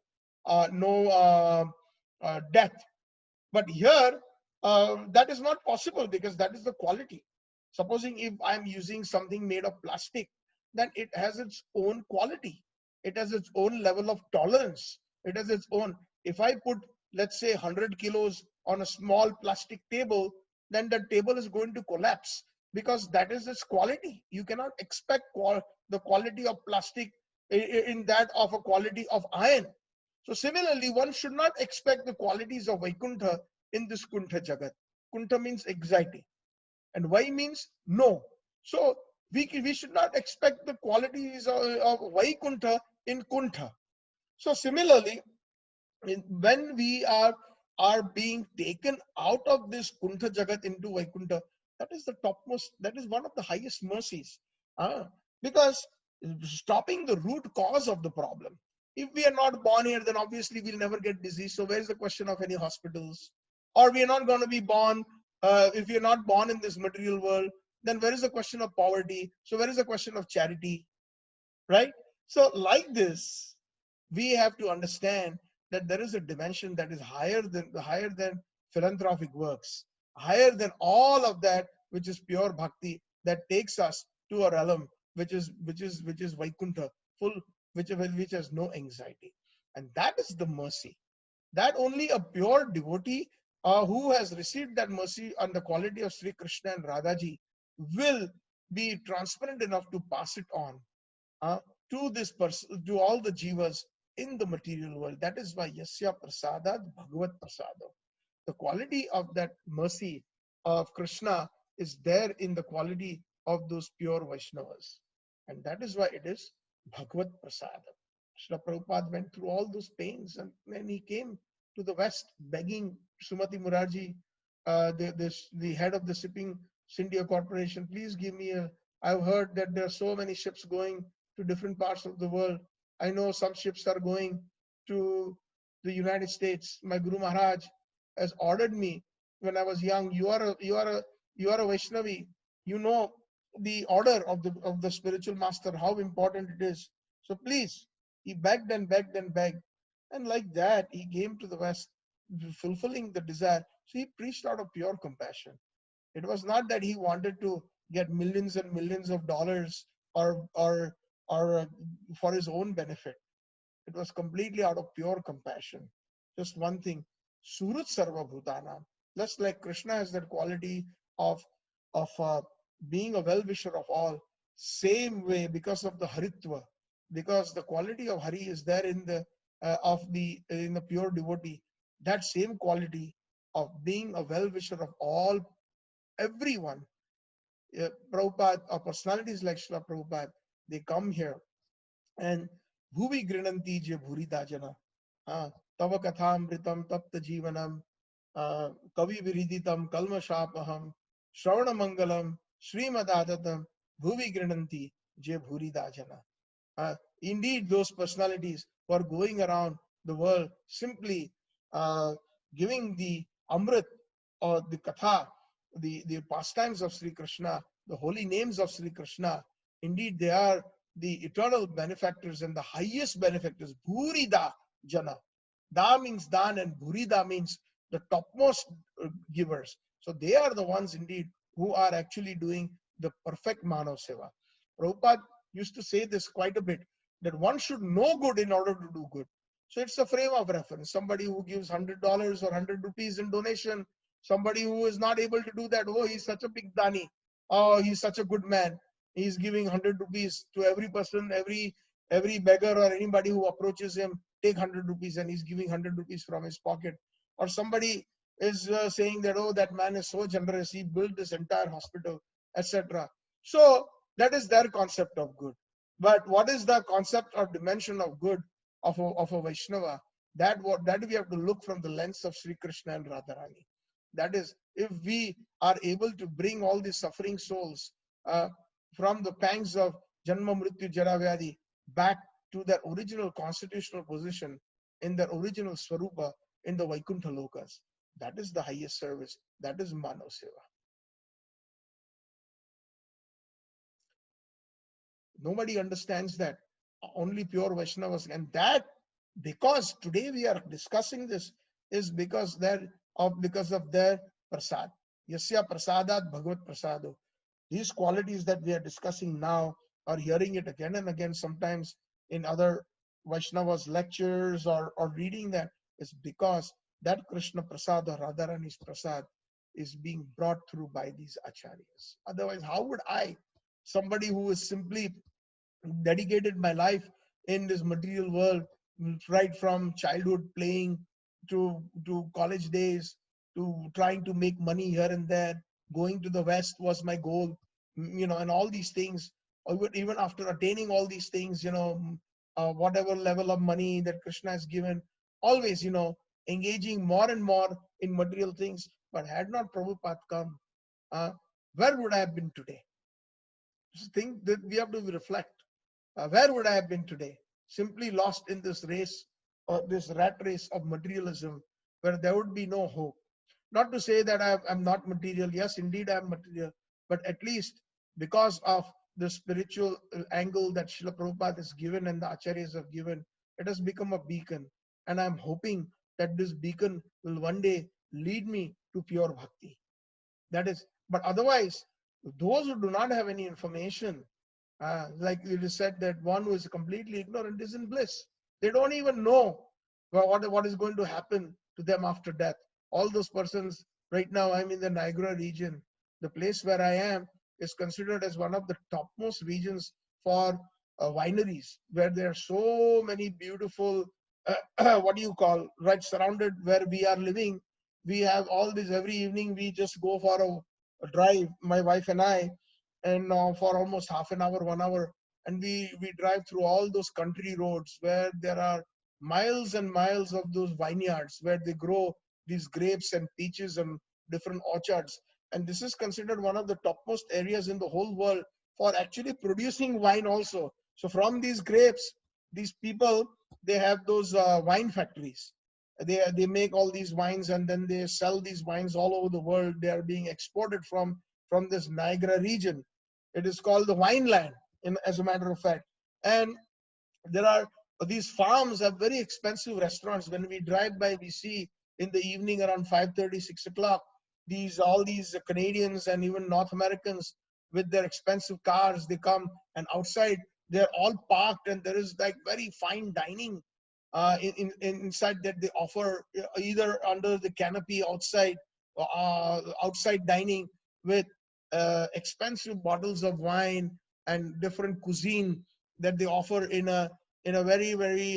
death. But here, that is not possible, because that is the quality. Supposing if I'm using something made of plastic, then it has its own quality. It has its own level of tolerance. It has its own. If I put, let's say, 100 kilos on a small plastic table, then the table is going to collapse, because that is its quality. You cannot expect the quality of plastic in that of a quality of iron. So similarly, one should not expect the qualities of Vaikuntha in this Kuntha Jagat. Kuntha means anxiety, and Vai means no. So we should not expect the qualities of Vaikuntha in Kuntha. So similarly, when we are being taken out of this Kuntha Jagat into Vaikuntha, that is the topmost, that is one of the highest mercies. Because stopping the root cause of the problem. If we are not born here, then obviously we'll never get disease. So where's the question of any hospitals? Or we are not going to be born, if we are not born in this material world, then where is the question of poverty? So where is the question of charity, right? So like this, we have to understand that there is a dimension that is higher than philanthropic works, higher than all of that, which is pure bhakti, that takes us to a realm which is Vaikuntha, full, which has no anxiety. And that is the mercy that only a pure devotee who has received that mercy on the quality of Sri Krishna and Radhaji will be transparent enough to pass it on uh, to this person, to all the jivas in the material world. That is why Yasya Prasadat Bhagavat Prasada. The quality of that mercy of Krishna is there in the quality of those pure Vaishnavas. And that is why it is Bhagavat Prasada. Srila Prabhupada went through all those pains, and then he came to the West begging Sumati Murarji, the head of the shipping India Corporation, please give me a. I've heard that there are so many ships going to different parts of the world. I know some ships are going to the United States. My Guru Maharaj has ordered me when I was young. You are a Vaishnavi. You know the order of the spiritual master, how important it is. So please, he begged and begged and begged. And like that, he came to the West, fulfilling the desire. So he preached out of pure compassion. It was not that he wanted to get millions and millions of dollars or for his own benefit. It was completely out of pure compassion. Just one thing, Surat Sarva Bhutanam. Just like Krishna has that quality of being a well-wisher of all, same way, because of the Haritva, because the quality of Hari is there in the pure devotee. That same quality of being a well-wisher of all, everyone. Prabhupada, or personalities like Srila Prabhupada, they come here and bhuvi grinanti je bhuri dajana, tava kathamritam tapta jivanam, kavi viriditam kalmashapaham, shravana mangalam, srimadatam, bhuvi grinanti je bhuri dajana. Indeed, those personalities who are going around the world simply giving the Amrit or the Katha, the pastimes of Sri Krishna, the holy names of Sri Krishna, indeed they are the eternal benefactors and the highest benefactors. Bhurida Jana. Da means Dan and Bhurida means the topmost givers. So they are the ones indeed who are actually doing the perfect Manav Seva. Prabhupada used to say this quite a bit, that one should know good in order to do good. So it's a frame of reference. Somebody who gives $100 or 100 rupees in donation, somebody who is not able to do that, oh, he's such a big dani, oh, he's such a good man. He's giving 100 rupees to every person, every beggar or anybody who approaches him, take 100 rupees, and he's giving 100 rupees from his pocket. Or somebody is saying that, oh, that man is so generous, he built this entire hospital, etc. So that is their concept of good. But what is the concept or dimension of good of a Vaishnava? That we have to look from the lens of Sri Krishna and Radharani. That is, if we are able to bring all these suffering souls from the pangs of Janma Mrityu Jara Vyadi back to their original constitutional position, in their original Swarupa, in the Vaikuntha Lokas, that is the highest service. That is Manav Seva. Nobody understands that. Only pure Vaishnavas. And that, because today we are discussing this, is because of their prasad. Yasya prasadat bhagavat prasado. These qualities that we are discussing now, or hearing it again and again, sometimes in other Vaishnavas lectures or reading that, is because that Krishna prasad or Radharani's prasad is being brought through by these acharyas. Otherwise, how would I, somebody who is simply dedicated my life in this material world, right from childhood playing to college days, to trying to make money here and there, going to the West was my goal, and all these things. Or even after attaining all these things, whatever level of money that Krishna has given, always, engaging more and more in material things. But had not Prabhupada come, where would I have been today? Just think that we have to reflect. where would I have been today? Simply lost in this race, or this rat race of materialism, where there would be no hope. Not to say that I'm not material. Yes, indeed, I'm material. But at least because of the spiritual angle that Srila Prabhupada has given and the Acharyas have given, it has become a beacon. And I'm hoping that this beacon will one day lead me to pure bhakti. That is, but otherwise, those who do not have any information, like it is said that one who is completely ignorant is in bliss. They don't even know what is going to happen to them after death. All those persons, right now, I'm in the Niagara region. The place where I am is considered as one of the topmost regions for wineries, where there are so many beautiful, what do you call, right, surrounded where we are living. We have all this every evening. We just go for a drive, my wife and I, and for almost half an hour, 1 hour, and we drive through all those country roads where there are miles and miles of those vineyards where they grow these grapes and peaches and different orchards. And this is considered one of the topmost areas in the whole world for actually producing wine also. So from these grapes, these people, they have those wine factories. They make all these wines, and then they sell these wines all over the world. They are being exported from this Niagara region. It is called the wine land, as a matter of fact. And there are these farms have very expensive restaurants. When we drive by, we see in the evening around 5:30, 6 o'clock, all these Canadians and even North Americans with their expensive cars, they come, and outside they're all parked, and there is like very fine dining inside that they offer, either under the canopy outside, outside dining with expensive bottles of wine and different cuisine that they offer in a very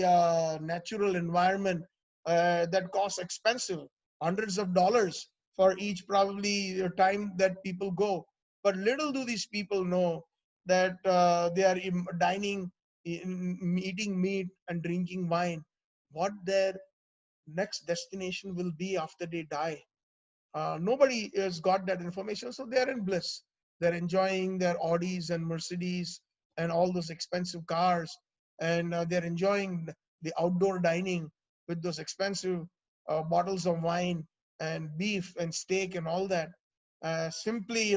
natural environment that costs expensive, hundreds of dollars for each probably time that people go. But little do these people know that they are dining, eating meat and drinking wine. What their next destination will be after they die, nobody has got that information. So they're in bliss. They're enjoying their Audis and Mercedes and all those expensive cars, and they're enjoying the outdoor dining with those expensive bottles of wine and beef and steak and all that. Simply,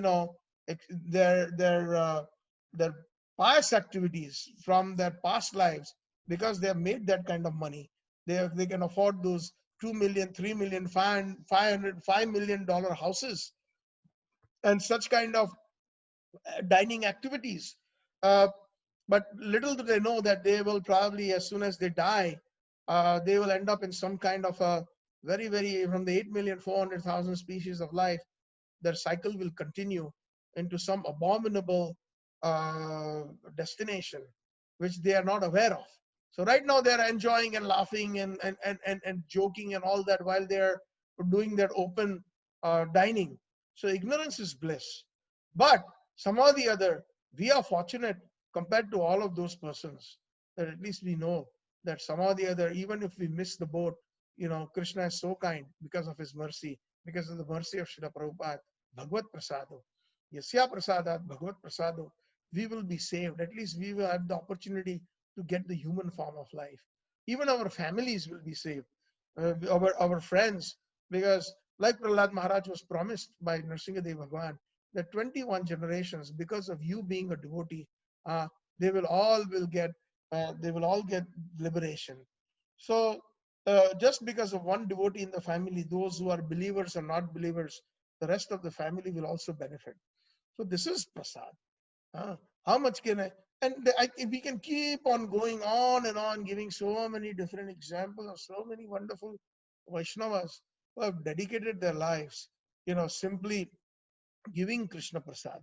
their past activities from their past lives, because they have made that kind of money. They can afford those 2 million, 3 million, 500, $5 million houses and such kind of dining activities. Uh, but little do they know that they will probably, as soon as they die, they will end up in some kind of a very, from the 8,400,000 species of life, their cycle will continue into some abominable destination, which they are not aware of. So right now they're enjoying and laughing and joking and all that while they're doing their open dining. So ignorance is bliss. But somehow or the other, we are fortunate compared to all of those persons, that at least we know that somehow or the other, even if we miss the boat, Krishna is so kind because of his mercy, because of the mercy of Srila Prabhupada. Bhagavad Prasado. Yasya Prasadat Bhagavad Prasado. We will be saved. At least we will have the opportunity to get the human form of life. Even our families will be saved. Our friends, because like Prahlad Maharaj was promised by Nrsingadev Bhagwan, that 21 generations, because of you being a devotee, uh, they will all get liberation. So just because of one devotee in the family, those who are believers or not believers, the rest of the family will also benefit. So this is prasad. Uh, how much can I? And we can keep on going on and on, giving so many different examples of so many wonderful Vaishnavas who have dedicated their lives, simply giving Krishna prasad.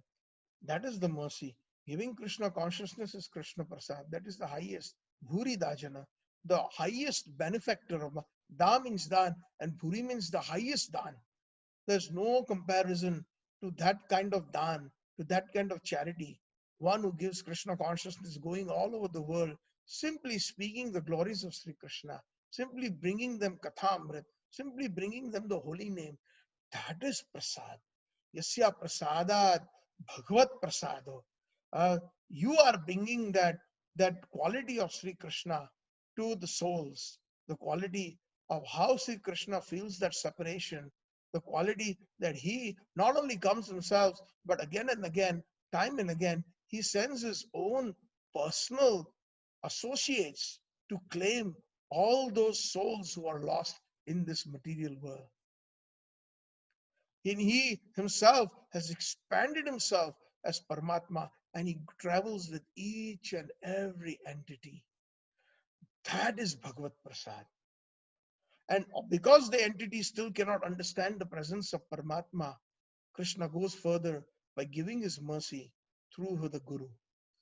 That is the mercy. Giving Krishna consciousness is Krishna Prasad. That is the highest. Bhuri Dajana, the highest benefactor of Da means Dan, and Bhuri means the highest Dan. There's no comparison to that kind of Dan, to that kind of charity. One who gives Krishna consciousness going all over the world, simply speaking the glories of Sri Krishna, simply bringing them Kathamrit, simply bringing them the holy name. That is Prasad. Yasya prasadat bhagavat prasado. You are bringing that that quality of Sri Krishna to the souls, the quality of how Sri Krishna feels that separation, the quality that he not only comes himself, but again and again, time and again, he sends his own personal associates to claim all those souls who are lost in this material world. And he himself has expanded himself as Paramatma, and he travels with each and every entity. That is Bhagavad Prasad. And because the entity still cannot understand the presence of Paramatma, Krishna goes further by giving his mercy through the Guru,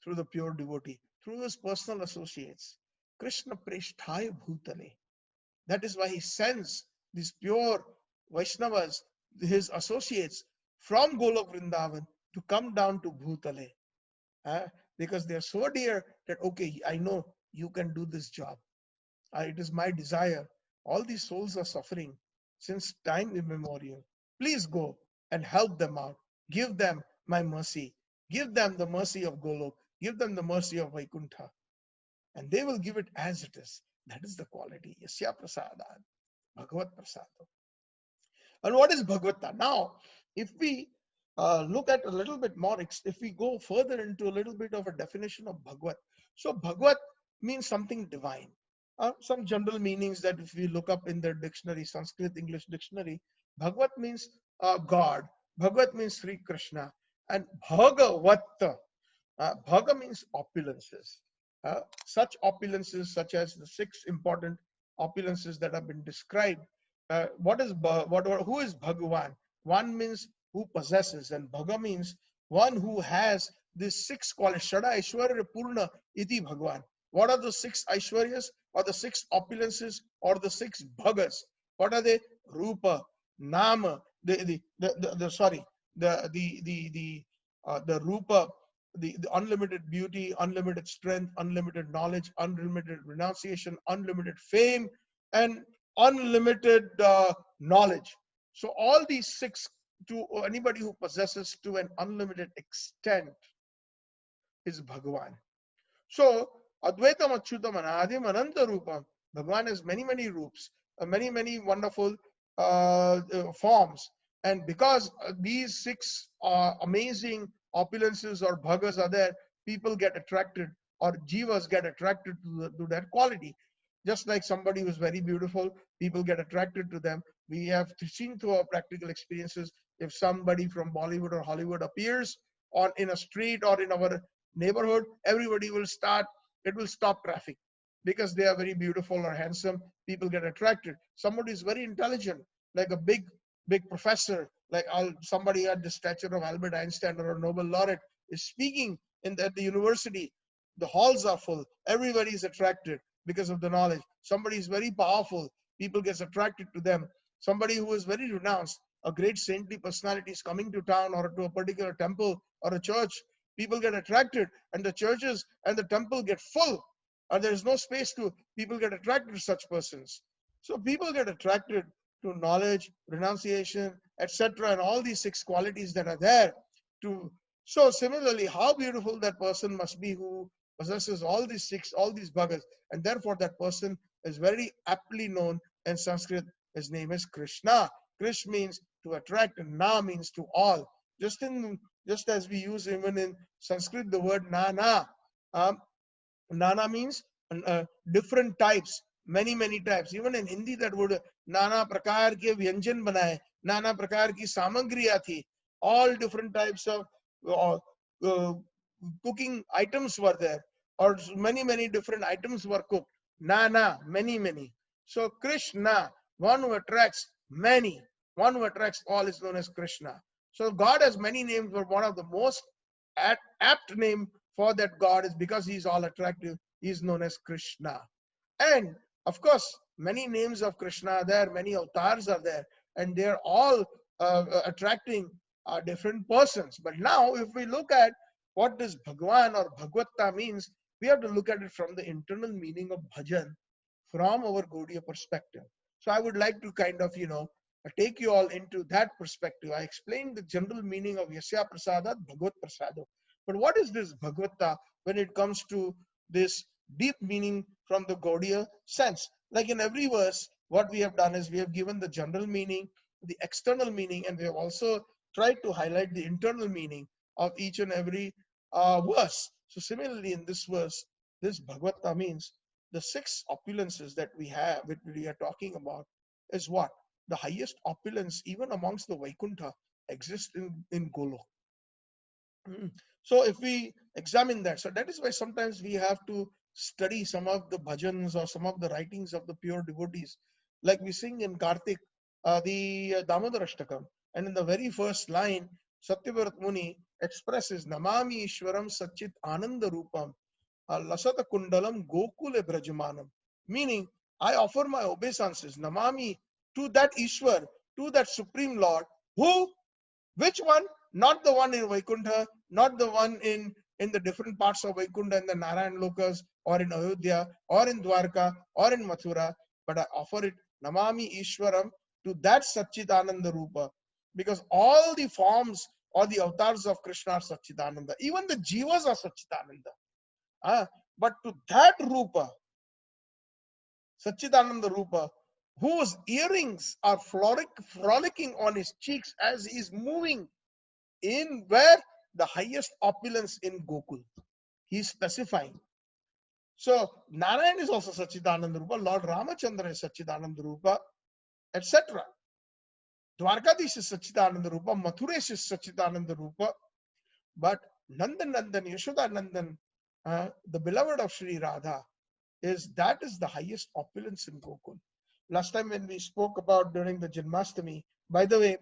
through the pure devotee, through his personal associates. Krishna Preshthaya Bhutale. That is why he sends these pure Vaishnavas, his associates, from Golok Vrindavan to come down to Bhutale. Because they are so dear that, okay, I know you can do this job. It is my desire. All these souls are suffering since time immemorial. Please go and help them out. Give them my mercy. Give them the mercy of Golok. Give them the mercy of Vaikuntha. And they will give it as it is. That is the quality. Yasya Prasadan, Bhagavad Prasad. And what is Bhagavata? Now, if we look at a little bit more, if we go further into a little bit of a definition of Bhagavat. So Bhagavat means something divine. Some general meanings that if we look up in the dictionary, Sanskrit English dictionary, Bhagavat means God. Bhagavat means Sri Krishna. And Bhagavata, Bhaga means opulences. Such opulences, such as the 6 important opulences that have been described. Who is Bhagavan? One means who possesses, and Bhaga means one who has these 6 qualities. Shada Aishwarya Purna Iti Bhagavan. What are the 6 Aishwaryas, or the 6 opulences, or the 6 Bhagas? What are they? Rupa, Nama, the Rupa, the unlimited beauty, unlimited strength, unlimited knowledge, unlimited renunciation, unlimited fame, and unlimited knowledge. So all these 6, to anybody who possesses to an unlimited extent, is Bhagavan. So Advaitam Achyutam Anadim Ananta Rupam. Bhagavan has many, many roops, many wonderful forms. And because these 6 amazing opulences or bhagas are there, people get attracted, or jivas get attracted to that quality. Just like somebody who's very beautiful, people get attracted to them. We have seen through our practical experiences, if somebody from Bollywood or Hollywood appears in a street or in our neighborhood, everybody will it will stop traffic because they are very beautiful or handsome. People get attracted. Somebody is very intelligent, like a big professor, like somebody at the stature of Albert Einstein or a Nobel laureate is speaking at the university. The halls are full. Everybody is attracted because of the knowledge. Somebody is very powerful. People get attracted to them. Somebody who is very renounced, a great saintly personality is coming to town or to a particular temple or a church. People get attracted, and the churches and the temple get full, and there is no space to people get attracted to such persons. So people get attracted to knowledge, renunciation, etc., and all these 6 qualities that are there. So similarly, how beautiful that person must be who possesses all these 6, all these bhagas, and therefore that person is very aptly known in Sanskrit. His name is Krishna. Krish means to attract, and Na means to all. Just as we use even in Sanskrit the word Nana. Nana means different types, many types. Even in Hindi that word Nana prakar ke vyanjan banaye, Nana prakar ki samagriya thi. All different types of cooking items were there, or many different items were cooked. Nana, many. So Krishna, one who attracts many, one who attracts all, is known as Krishna. So God has many names, but one of the most apt name for that God is because he's all attractive. He's known as Krishna. And of course, many names of Krishna are there, many avatars are there, and they're all attracting different persons. But now, if we look at what this Bhagwan or Bhagavata means, we have to look at it from the internal meaning of bhajan from our Gaudiya perspective. So I would like to kind of, take you all into that perspective. I explained the general meaning of Yasya Prasadat, Bhagavat Prasado. But what is this Bhagavata when it comes to this deep meaning from the Gaudiya sense. Like in every verse, what we have done is we have given the general meaning, the external meaning, and we have also tried to highlight the internal meaning of each and every verse. So similarly, in this verse, this Bhagavata means the 6 opulences that we have, which we are talking about, is what? The highest opulence, even amongst the Vaikuntha, exists in Golok. So if we examine that, so that is why sometimes we have to study some of the bhajans or some of the writings of the pure devotees. Like we sing in Kartik, the Damodarashtakam, and in the very first line, Satyavrat Muni expresses Namami Ishwaram Satchit Ananda Rupam Lasata Kundalam Gokule Brajamanam, meaning I offer my obeisances, Namami, to that Ishwar, to that Supreme Lord, who, which one? Not the one in Vaikuntha, not the one in the different parts of Vaikuntha and the Narayan Lokas, or in Ayodhya, or in Dwarka, or in Mathura, but I offer it, Namami Ishwaram, to that Satchitananda Rupa. Because all the forms or the avatars of Krishna are Satchitananda. Even the Jivas are Satchitananda. But to that Rupa, Satchitananda Rupa, whose earrings are frolicking on his cheeks as he is moving in where? The highest opulence in Gokul. He is specifying. So Narayan is also Satchitananda Rupa, Lord Ramachandra is Satchitananda Rupa, etc. Dwarkadish is Satchitananda Rupa, Mathuresh is Satchitananda Rupa, but Nandan Nandan, Yashoda Nandan, the beloved of Sri Radha, is the highest opulence in Gokul. Last time when we spoke about during the Janmashtami, by the way,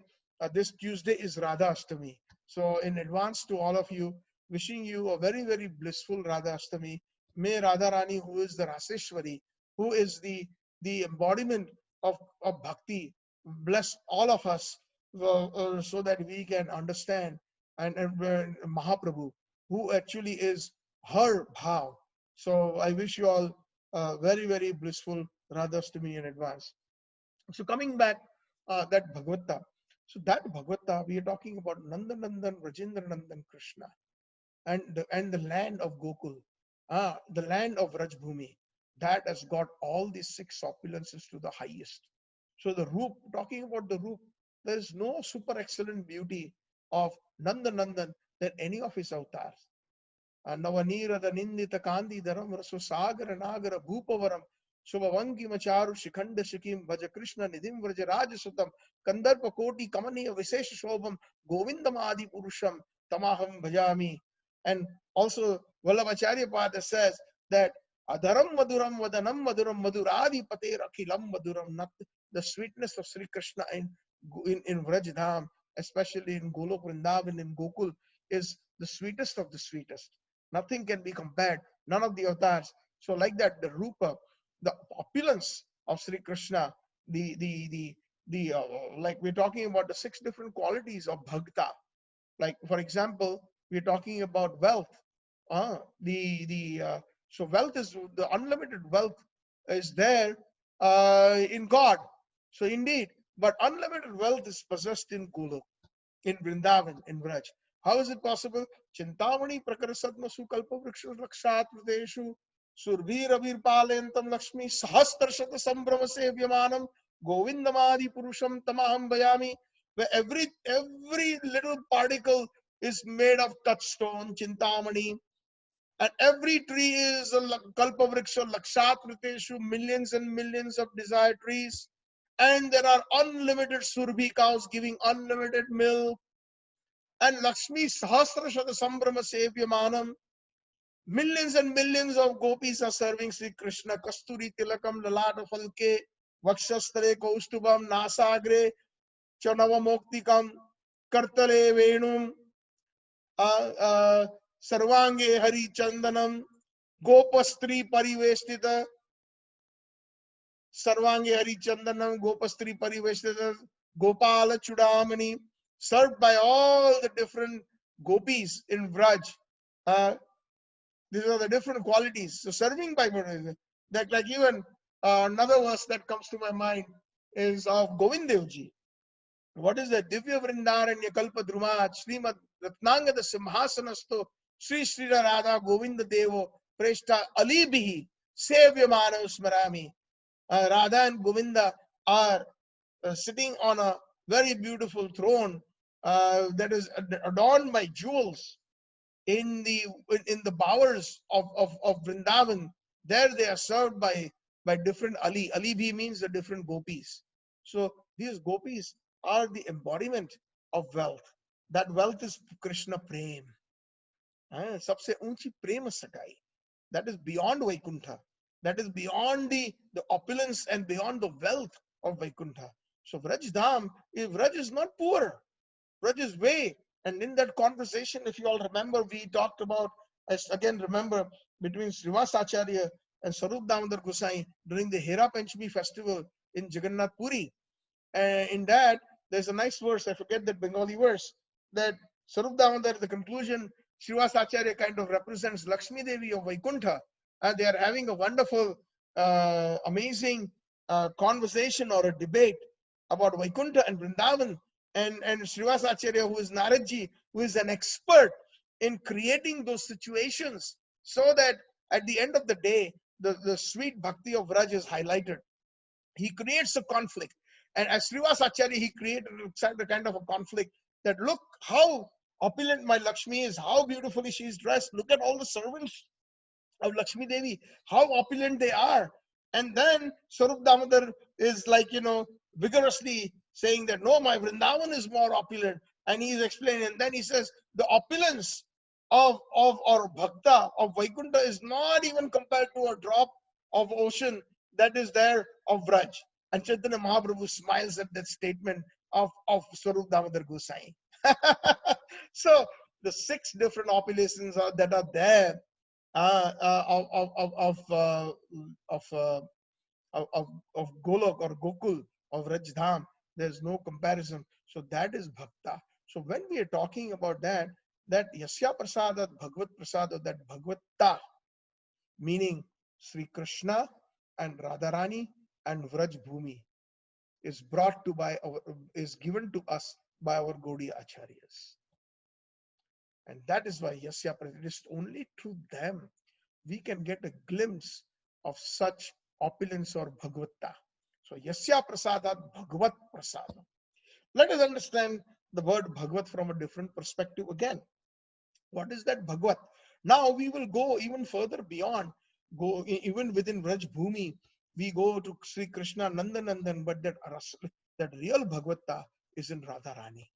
this Tuesday is Radha Ashtami. So in advance to all of you, wishing you a very, very blissful Radha Ashtami. May Radharani, who is the Raseshwari, who is the embodiment of bhakti, bless all of us so that we can understand and Mahaprabhu, who actually is her bhav. So I wish you all very, very blissful Radhashtami in advance. So coming back, that Bhagavata. So that Bhagavata, we are talking about Nandanandan, Rajendra Nandan Krishna, and the land of Gokul, the land of Rajbhumi, that has got all these 6 opulences to the highest. So the Roop, talking about the Roop, there is no super excellent beauty of Nandanandan than any of his avatars. Navanira the Nindita Kandi Dharam Rasu Sagara Nagara Bhupavaram Shubhavangi Macharu Shikhanda Shikim Vaja Krishna Nidim Vraja Rajasutam Kandarpa Koti Kamaniya Visesha Shobham Govindam Adi Purusham Tamaham Bhajami. And also Vallabhacharya Pada says that Adharam Maduram Vadanam Maduram Maduradi Pater Akhilam Maduram, not the sweetness of Sri Krishna in Vrajdham, especially in Golok Vrindavan in Gokul, is the sweetest of the sweetest. Nothing can be compared, none of the avatars. So like that, the Rupa, the opulence of Sri Krishna, like we're talking about the 6 different qualities of Bhakta. Like for example, we're talking about wealth. So wealth is the unlimited wealth is there in God. So indeed, but unlimited wealth is possessed in Golok, in Vrindavan, in Vraj. How is it possible? Chintamani Prakarasadmasu Kalpavriksha Lakshat Pradeshu Survir Avir Palentam Lakshmi Sahastarshata Sambrama Sevyamanam Govindamadi Purusham Tamaham Bayami, where every little particle is made of touchstone, Chintamani, and every tree is a Kalpavriksha Lakshat Pradeshu, millions and millions of desire trees, and there are unlimited Surbhi cows giving unlimited milk. And Lakshmi Sahasra Shata Sambrama Sevyamanam, millions and millions of gopis are serving Sri Krishna. Kasturi Tilakam Lalata Falke Vakshastare Kaustubam Nasagre Chanava Moktikam Kartale Venum Sarvange Hari Chandanam Gopastri Parivestita Sarvange Hari Chandanam Gopastri Parivestita Gopala Chudamani, served by all the different gopis in Vraj. These are the different qualities. So serving by that, like even another verse that comes to my mind is of Govindevji. What is that? Divya Vrindaranya Kalpa Drumat Srimad Ratnangada Simhasanasto Sri Sri Radha Govinda Devo Preshta Alibihi, Sevyamana Smarami. Radha and Govinda are sitting on a very beautiful throne that is adorned by jewels in the bowers of Vrindavan. There they are served by different Ali. Ali bhi means the different gopis. So these gopis are the embodiment of wealth. That wealth is Krishna Prem. Sabse unchi prema sakai. That is beyond Vaikuntha. That is beyond the opulence and beyond the wealth of Vaikuntha. So Vraj Dham, if Vraj is not poor, Vraj is way. And in that conversation, if you all remember, we talked about, I again remember, between Srivas Acharya and Sarup Damodar Gosai during the Hera Panchami festival in Jagannath Puri. In that, there's a nice verse, I forget that Bengali verse, that Sarup Damodar, the conclusion, Srivas Acharya kind of represents Lakshmi Devi of Vaikuntha. And they are having a wonderful, amazing conversation or a debate about Vaikuntha and Vrindavan. And Srivas Acharya, who is Naradji, who is an expert in creating those situations so that at the end of the day, the sweet bhakti of Vraj is highlighted. He creates a conflict. And as Srivas Acharya, he created a kind of a conflict that look how opulent my Lakshmi is, how beautifully she is dressed. Look at all the servants of Lakshmi Devi, how opulent they are. And then Sarup Damodar is like, vigorously saying that, no, my Vrindavan is more opulent. And he is explaining. And then he says, the opulence of or bhakta of Vaikuntha is not even compared to a drop of ocean that is there of Vraj. And Chaitanya Mahaprabhu smiles at that statement of Swarup Damodar Gosai. So the 6 different opulences that are there of Golok or Gokul of Rajdham, there's no comparison. So that is bhakta. So when we are talking about that Yasya Prasadat Bhagavad Prasada, that Bhagavatta, meaning Sri Krishna and Radharani and Vraj Bhumi, is given to us by our Gaudiya Acharyas. And that is why Yasya Prasadat, it is only through them we can get a glimpse of such opulence or Bhagavatta. So Yasya Prasadat Bhagavat Prasada. Let us understand the word Bhagavat from a different perspective again. What is that Bhagavat? Now we will go even further beyond, go even within Vraj Bhumi, we go to Sri Krishna Nandanandan, but that real Bhagavatta is in Radharani.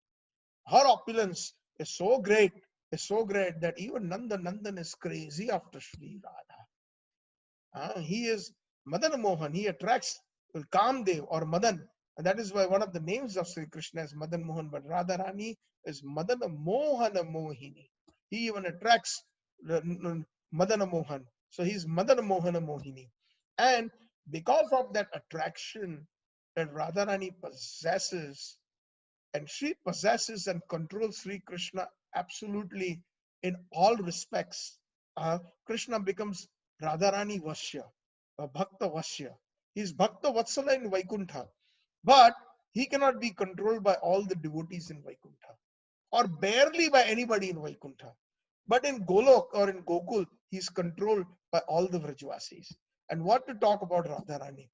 Her opulence is so great that even Nandanandan is crazy after Sri Radha. He is Madan Mohan, he attracts Kamdev or Madan. And that is why one of the names of Sri Krishna is Madan Mohan, but Radharani is Madana Mohana Mohini. He even attracts Madana Mohan. So he's Madana Mohana Mohini. And because of that attraction that Radharani possesses, and she possesses and controls Sri Krishna absolutely in all respects, Krishna becomes Radharani Vasya, Bhakta Vasya. He is Bhakta Vatsala in Vaikuntha, but he cannot be controlled by all the devotees in Vaikuntha, or barely by anybody in Vaikuntha. But in Golok or in Gokul, he is controlled by all the Vrajvasis. And what to talk about Radharani?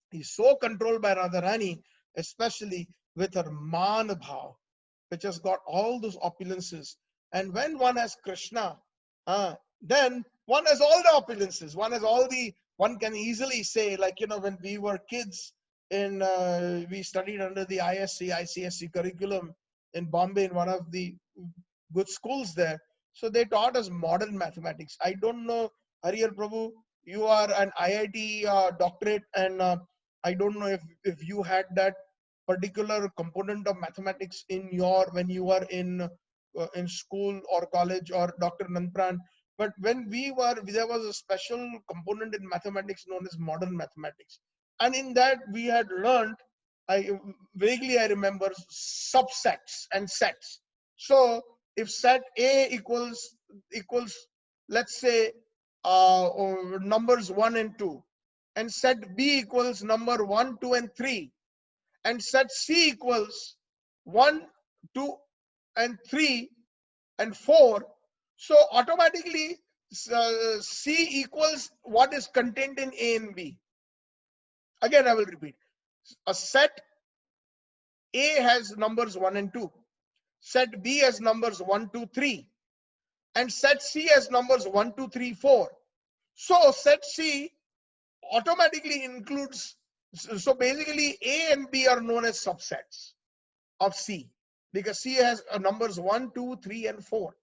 He's so controlled by Radharani, especially with her Man Bhav, which has got all those opulences. And when one has Krishna, then one has all the opulences. One can easily say, like, when we were kids, we studied under the ICSC curriculum in Bombay in one of the good schools there. So they taught us modern mathematics. I don't know, Hariyar Prabhu, you are an IIT doctorate, and I don't know if you had that particular component of mathematics when you were in school or college, or Dr. Nandpran. But when there was a special component in mathematics known as modern mathematics. And in that we had learned, I remember subsets and sets. So if set A equals, let's say, numbers 1 and 2, and set B equals number 1, 2, and 3, and set C equals 1, 2, and 3, and 4. So automatically C equals what is contained in A and B. Again, I will repeat. A set A has numbers 1 and 2. Set B has numbers 1, 2, 3. And set C has numbers 1, 2, 3, 4. So set C automatically includes, so basically A and B are known as subsets of C, because C has numbers 1, 2, 3, and 4.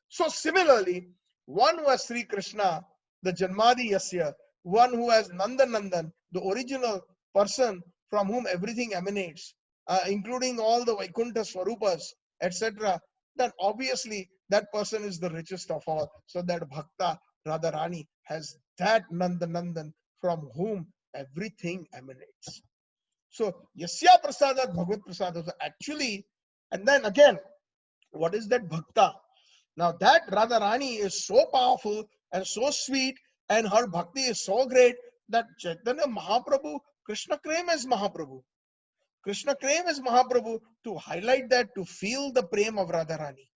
So similarly, one who has Sri Krishna, the Janmadi Yasya, one who has Nandan, the original person from whom everything emanates, including all the Vaikuntha Swarupas, etc., then obviously that person is the richest of all. So that Bhakta Radharani has that Nandan from whom everything emanates. So Yasya Prasadat Bhagavad Prasadat actually, and then again, what is that Bhakta? Now that Radharani is so powerful and so sweet, and her bhakti is so great that Chaitanya Mahaprabhu, Krishna came as Mahaprabhu. Krishna came as Mahaprabhu to highlight that, to feel the prem of Radharani.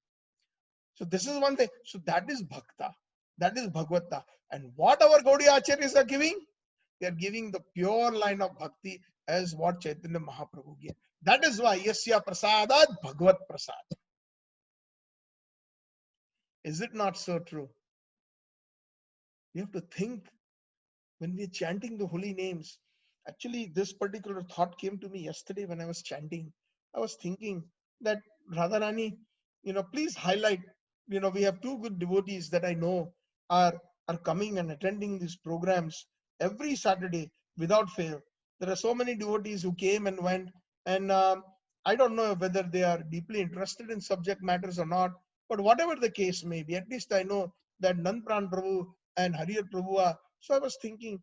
So this is one thing. So that is Bhakta. That is Bhagavata. And what our Gaudiya Acharyas are giving? They are giving the pure line of bhakti as what Chaitanya Mahaprabhu gave. That is why Yasya Prasadat Bhagavat Prasad. Is it not so true? You have to think when we are chanting the holy names. Actually, this particular thought came to me yesterday when I was chanting. I was thinking that Radharani, please highlight, we have two good devotees that I know are coming and attending these programs every Saturday without fail. There are so many devotees who came and went, and I don't know whether they are deeply interested in subject matters or not, but whatever the case may be, at least I know that Nandpran Prabhu and Hariyar Prabhu are. So I was thinking,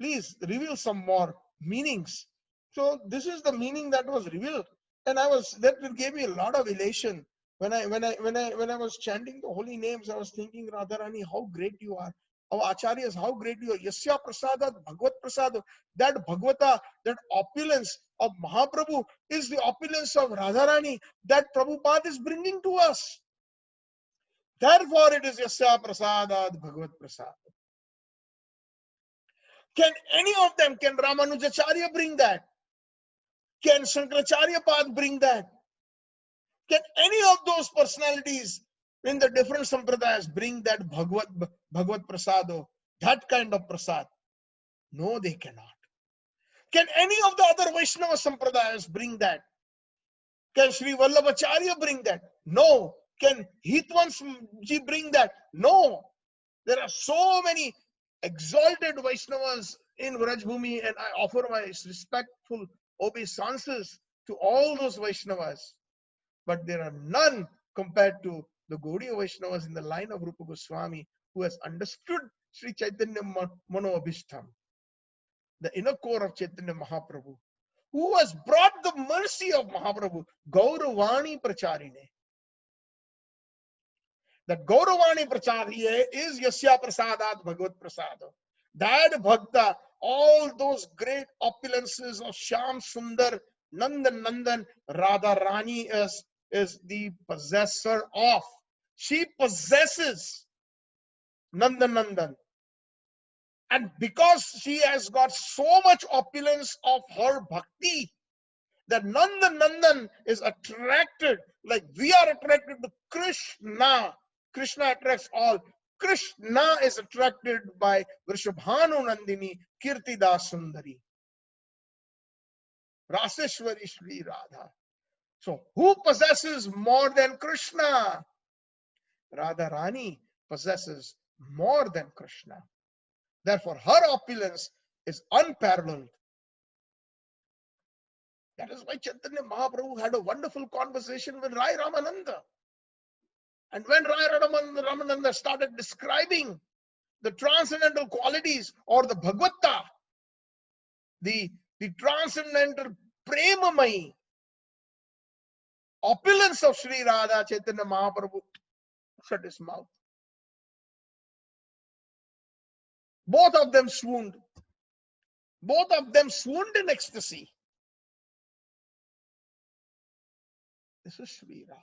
please reveal some more meanings. So this is the meaning that was revealed, and that gave me a lot of elation. When I was chanting the holy names, I was thinking, Radharani, how great you are. Our acharyas, how great you are. Yasya Prasadat Bhagavat Prasad. That Bhagavata, that opulence of Mahaprabhu is the opulence of Radharani that Prabhupada is bringing to us. Therefore, it is Yasya Prasadat Bhagavat Prasad. Can any of them, can Ramanujacharya bring that? Can Shankaracharya Pad bring that? Can any of those personalities in the different sampradayas bring that Bhagavat Prasado, that kind of prasad? No, they cannot. Can any of the other Vaishnava sampradayas bring that? Can Sri Vallabhacharya bring that? No. Can Hitwanji bring that? No. There are so many exalted Vaishnavas in Vrajbhumi, and I offer my respectful obeisances to all those Vaishnavas. But there are none compared to the Gaudiya Vaishnavas in the line of Rupa Goswami, who has understood Sri Chaitanya Mano Abhishtam, the inner core of Chaitanya Mahaprabhu, who has brought the mercy of Mahaprabhu, Gauravani Pracharine. That Gauravani Pracharine is Yasya Prasadat Bhagavat Prasada. That Bhakta, all those great opulences of Shyam Sundar, Nandan, Radharani is the possessor of. She possesses Nandan. And because she has got so much opulence of her bhakti, that Nandan is attracted, like we are attracted to Krishna. Krishna attracts all. Krishna is attracted by Vrishabhanu Nandini, Kirtida Sundari, Raseshwari Shri Radha. So who possesses more than Krishna? Radharani possesses more than Krishna. Therefore, her opulence is unparalleled. That is why Chaitanya Mahaprabhu had a wonderful conversation with Rai Ramananda. And when Rai Ramananda started describing the transcendental qualities or the Bhagavata, the transcendental Premamai opulence of Sri Radha, Chaitanya Mahaprabhu shut his mouth. Both of them swooned. Both of them swooned in ecstasy. This is Sri Radha.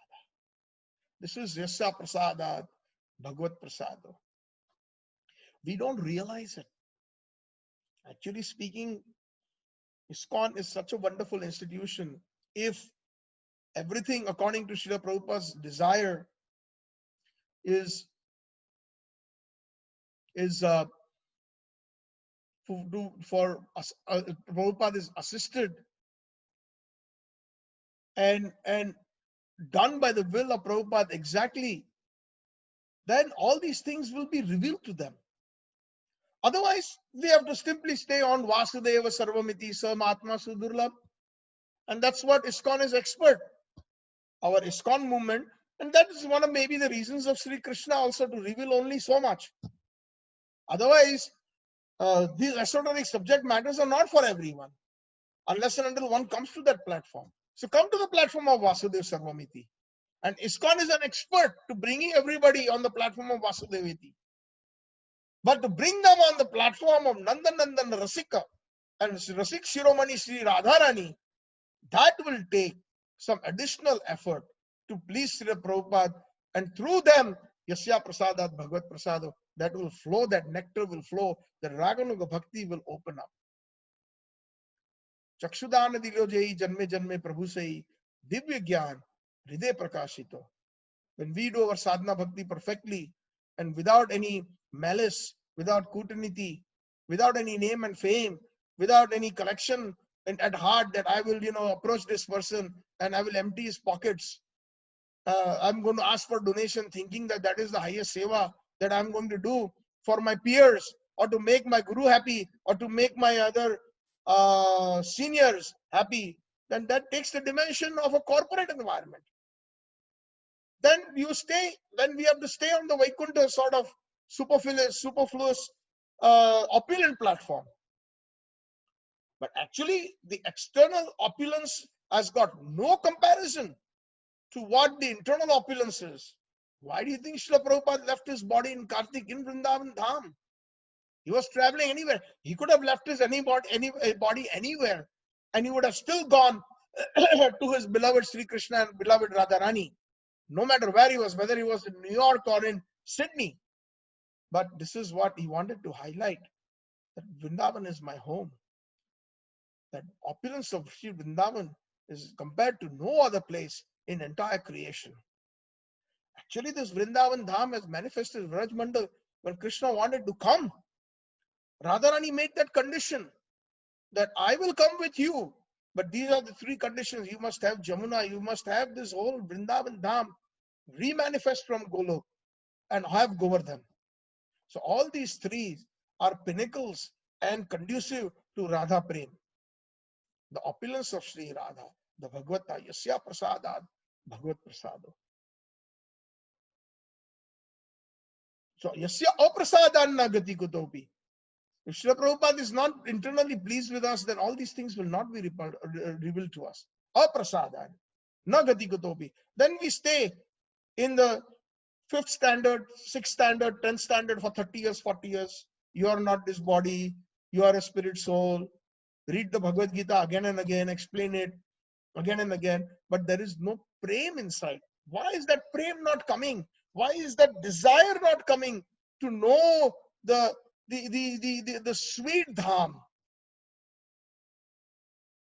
This is Yasya Prasadat Bhagavad Prasado. We don't realize it. Actually speaking, ISKCON is such a wonderful institution. If everything according to Srila Prabhupada's desire is Prabhupada is assisted and done by the will of Prabhupada exactly, then all these things will be revealed to them. Otherwise, we have to simply stay on Vasudeva Sarvamiti Samatma Sudurlabh. And that's what ISKCON is expert. Our ISKCON movement, and that is one of maybe the reasons of Sri Krishna also to reveal only so much. Otherwise, these esoteric subject matters are not for everyone, unless and until one comes to that platform. So come to the platform of Vasudeva Sarvamiti. And ISKCON is an expert to bringing everybody on the platform of Vasudeviti. But to bring them on the platform of Nandanandan Rasika and Rasik Shiromani Sri Radharani, that will take some additional effort to please Srila Prabhupada, and through them, Yasya Prasadat Bhagavad Prasado, that will flow, that nectar will flow, the Raganuga Bhakti will open up. Chakshudana Dilojai Janme Janme Prabhu Sai Divya Gyan Hriday Prakashito. When we do our sadhana bhakti perfectly and without any malice, without kutaniti, without any name and fame, without any collection and at heart that I will, approach this person and I will empty his pockets. I'm going to ask for donation thinking that that is the highest seva that I'm going to do for my peers or to make my guru happy or to make my other seniors happy. Then that takes the dimension of a corporate environment. Then we have to stay on the Vaikuntha sort of superfluous, opulent platform. But actually, the external opulence has got no comparison to what the internal opulence is. Why do you think Srila Prabhupada left his body in Kartik in Vrindavan Dham? He was traveling anywhere. He could have left his body anywhere, and he would have still gone to his beloved Sri Krishna and beloved Radharani, no matter where he was, whether he was in New York or in Sydney. But this is what he wanted to highlight, that Vrindavan is my home. That opulence of Sri Vrindavan is compared to no other place in entire creation. Actually, this Vrindavan Dham has manifested Vraj Mandal. When Krishna wanted to come, Radharani made that condition that I will come with you. But these are the three conditions. You must have Jamuna, you must have this whole Vrindavan Dham remanifest from Golok and have Govardhan. So all these three are pinnacles and conducive to Radha Prem. The opulence of Sri Radha, the Bhagavata, Yasya Prasadat, Bhagavad Prasado. So, Yasya Aprasadan Nagati Kutopi. If Srila Prabhupada is not internally pleased with us, then all these things will not be revealed to us. Aprasadan Nagati Kutopi. Then we stay in the 5th standard, 6th standard, 10th standard for 30 years, 40 years. You are not this body, you are a spirit soul. Read the Bhagavad Gita again and again, explain it again and again, but there is no prem inside. Why is that prem not coming? Why is that desire not coming to know the sweet dham?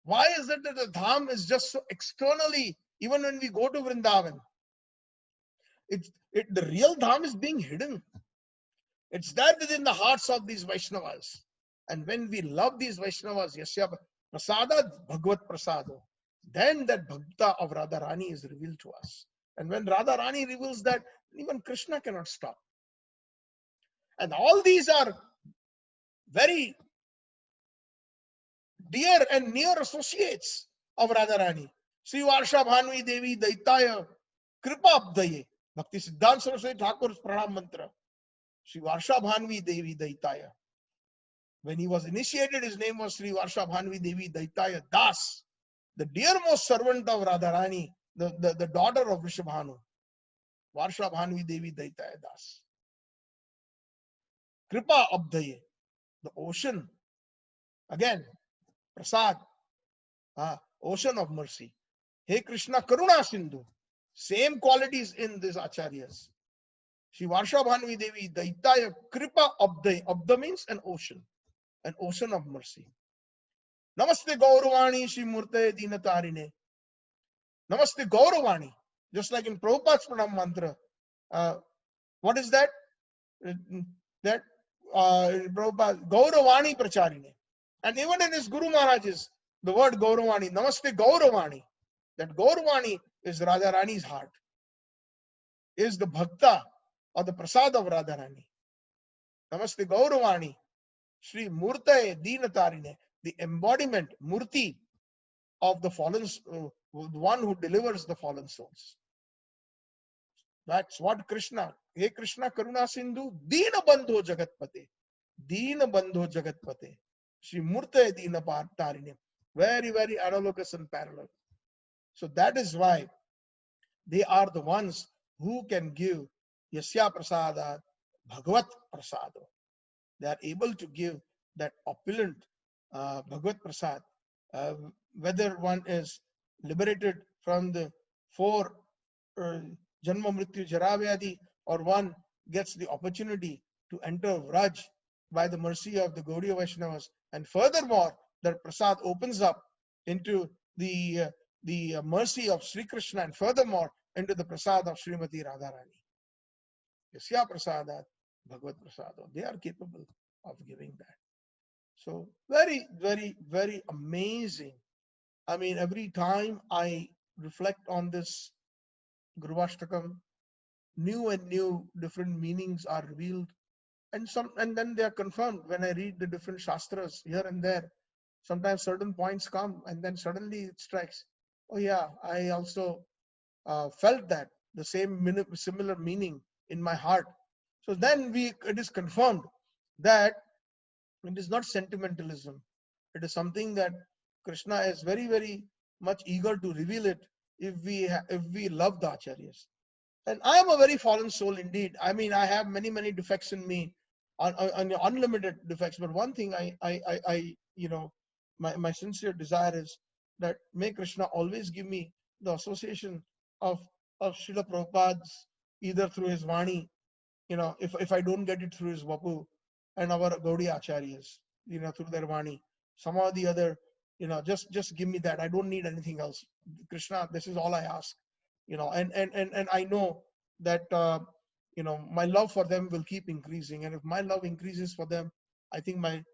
Why is it that the dham is just so externally, even when we go to Vrindavan? The real dham is being hidden. It's there within the hearts of these Vaishnavas. And when we love these Vaishnavas, Yasya Prasada Bhagavad Prasado, then that Bhakta of Radharani is revealed to us. And when Radharani reveals that, even Krishna cannot stop. And all these are very dear and near associates of Radharani. Sri Varsha Bhanvi Devi Daitaya Kripa Abdaye. Bhakti Siddhanta Saraswati Thakur's Pranam Mantra. Sri Varsha Bhanvi Devi Daitaya. When he was initiated, his name was Sri Varsha Bhanvi Devi Daitaya Das, the dearmost servant of Radharani, the daughter of Vrishabhanu. Varsha Bhanvi Devi Daitaya Das. Kripa Abdaye, the ocean. Again, Prasad, ocean of mercy. Hey Krishna Karuna Sindhu. Same qualities in these acharyas. Shri Varsha Bhanvi Devi Daitaya Kripa Abda means an ocean of mercy. Namaste Gauravani Shri Murte Dinatarine. Namaste Gauravani. Just like in Prabhupada's Pranam mantra. What is that? That Prabhupada, Gauravani Pracharine. And even in his Guru Maharaj's, the word Gauravani, Namaste Gauravani. That Gauravani is Radharani's heart. Is the Bhakta or the Prasad of Radharani. Namaste Gauravani. Shri Murtaye Dinatarine. The embodiment, Murti, of the fallen, one who delivers the fallen souls. That's what Krishna, Hey Krishna Karuna Sindhu, Dina Bandho Jagatpate. Dina Bandho Jagatpate. Shri Murtaye Dina Tarine. Very, very analogous and parallel. So that is why they are the ones who can give Yasya Prasada, Bhagavat Prasado. They are able to give that opulent Bhagavat Prasad, whether one is liberated from the four Janma Mrityu Jara Vyadhi, or one gets the opportunity to enter Vraj by the mercy of the Gaudiya Vaishnavas. And furthermore, that Prasad opens up into the mercy of Sri Krishna, and furthermore into the Prasad of Srimati Radharani. Yasya Prasadat Bhagavad Prasado. They are capable of giving that. So very, very, very amazing. I mean, every time I reflect on this Gurvashtakam, new and new different meanings are revealed, and then they are confirmed when I read the different shastras here and there. Sometimes certain points come, and then suddenly it strikes. Oh yeah, I also felt that the similar meaning in my heart. So then it is confirmed that it is not sentimentalism. It is something that Krishna is very, very much eager to reveal it if we love the acharyas. And I am a very fallen soul indeed. I mean, I have many, many defects in me, unlimited defects. But one thing my sincere desire is that may Krishna always give me the association of Srila Prabhupada's, either through his Vani, if I don't get it through his Vapu, and our Gaudiya Acharyas, through their Vani, somehow or the other, just give me that. I don't need anything else. Krishna, this is all I ask. And I know that my love for them will keep increasing, and if my love increases for them, I think my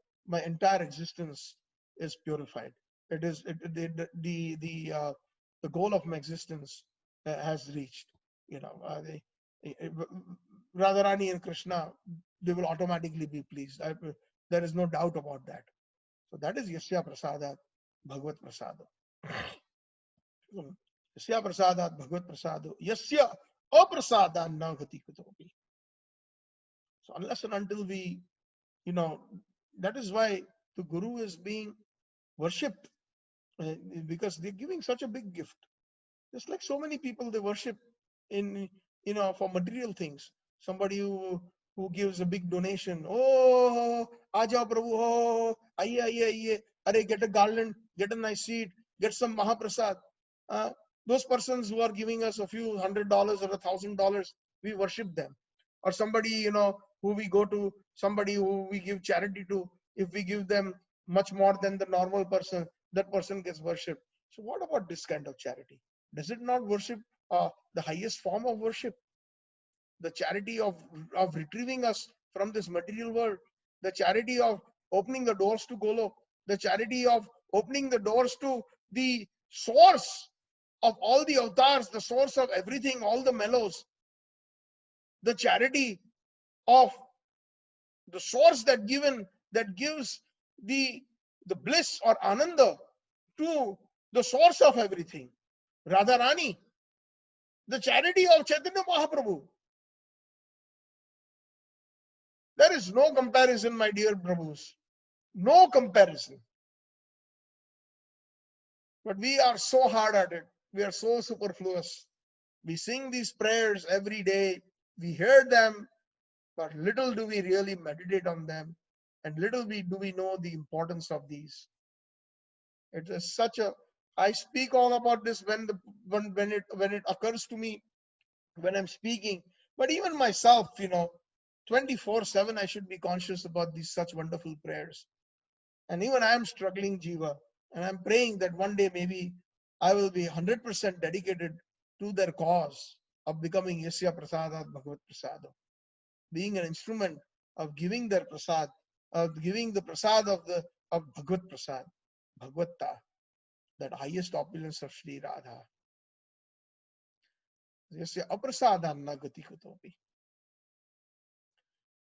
entire existence is purified. It is the goal of my existence has reached. Radharani and Krishna, they will automatically be pleased. There is no doubt about that. So that is Yasya Prasadat Bhagavat Prasado. Yasya Prasadat Bhagavat Prasado. Yasya Aprasada Nagati Kutopi. So unless and until we, that is why the Guru is being worshipped, because they're giving such a big gift. Just like so many people, they worship for material things. Somebody who gives a big donation. Oh, Aja Prabhu, oh, aiye, are get a garland, get a nice seat, get some Mahaprasad. Those persons who are giving us a few $100 or $1,000, we worship them. Or somebody, who we go to, somebody who we give charity to, if we give them much more than the normal person, that person gets worshipped. So what about this kind of charity? Does it not worship the highest form of worship? The charity of retrieving us from this material world, the charity of opening the doors to Golok, the charity of opening the doors to the source of all the avatars, the source of everything, all the mellows, the charity of the source that gives the bliss or ananda to the source of everything, Radharani, the charity of Chaitanya Mahaprabhu. There is no comparison, my dear Prabhus. No comparison. But we are so hard at it. We are so superfluous. We sing these prayers every day. We hear them, but little do we really meditate on them, and little do we know the importance of these. It is such a. I speak all about this when it occurs to me, when I'm speaking, But even myself, 24/7, I should be conscious about these such wonderful prayers. And even I am struggling, Jiva, and I'm praying that one day maybe I will be 100% dedicated to their cause of becoming Yasya Prasadat Bhagavat Prasada, being an instrument of giving their prasad, of giving the prasad of Bhagavat Prasad, Bhagavata, that highest opulence of Sri Radha. Yasya Aprasadam na gati kutopi.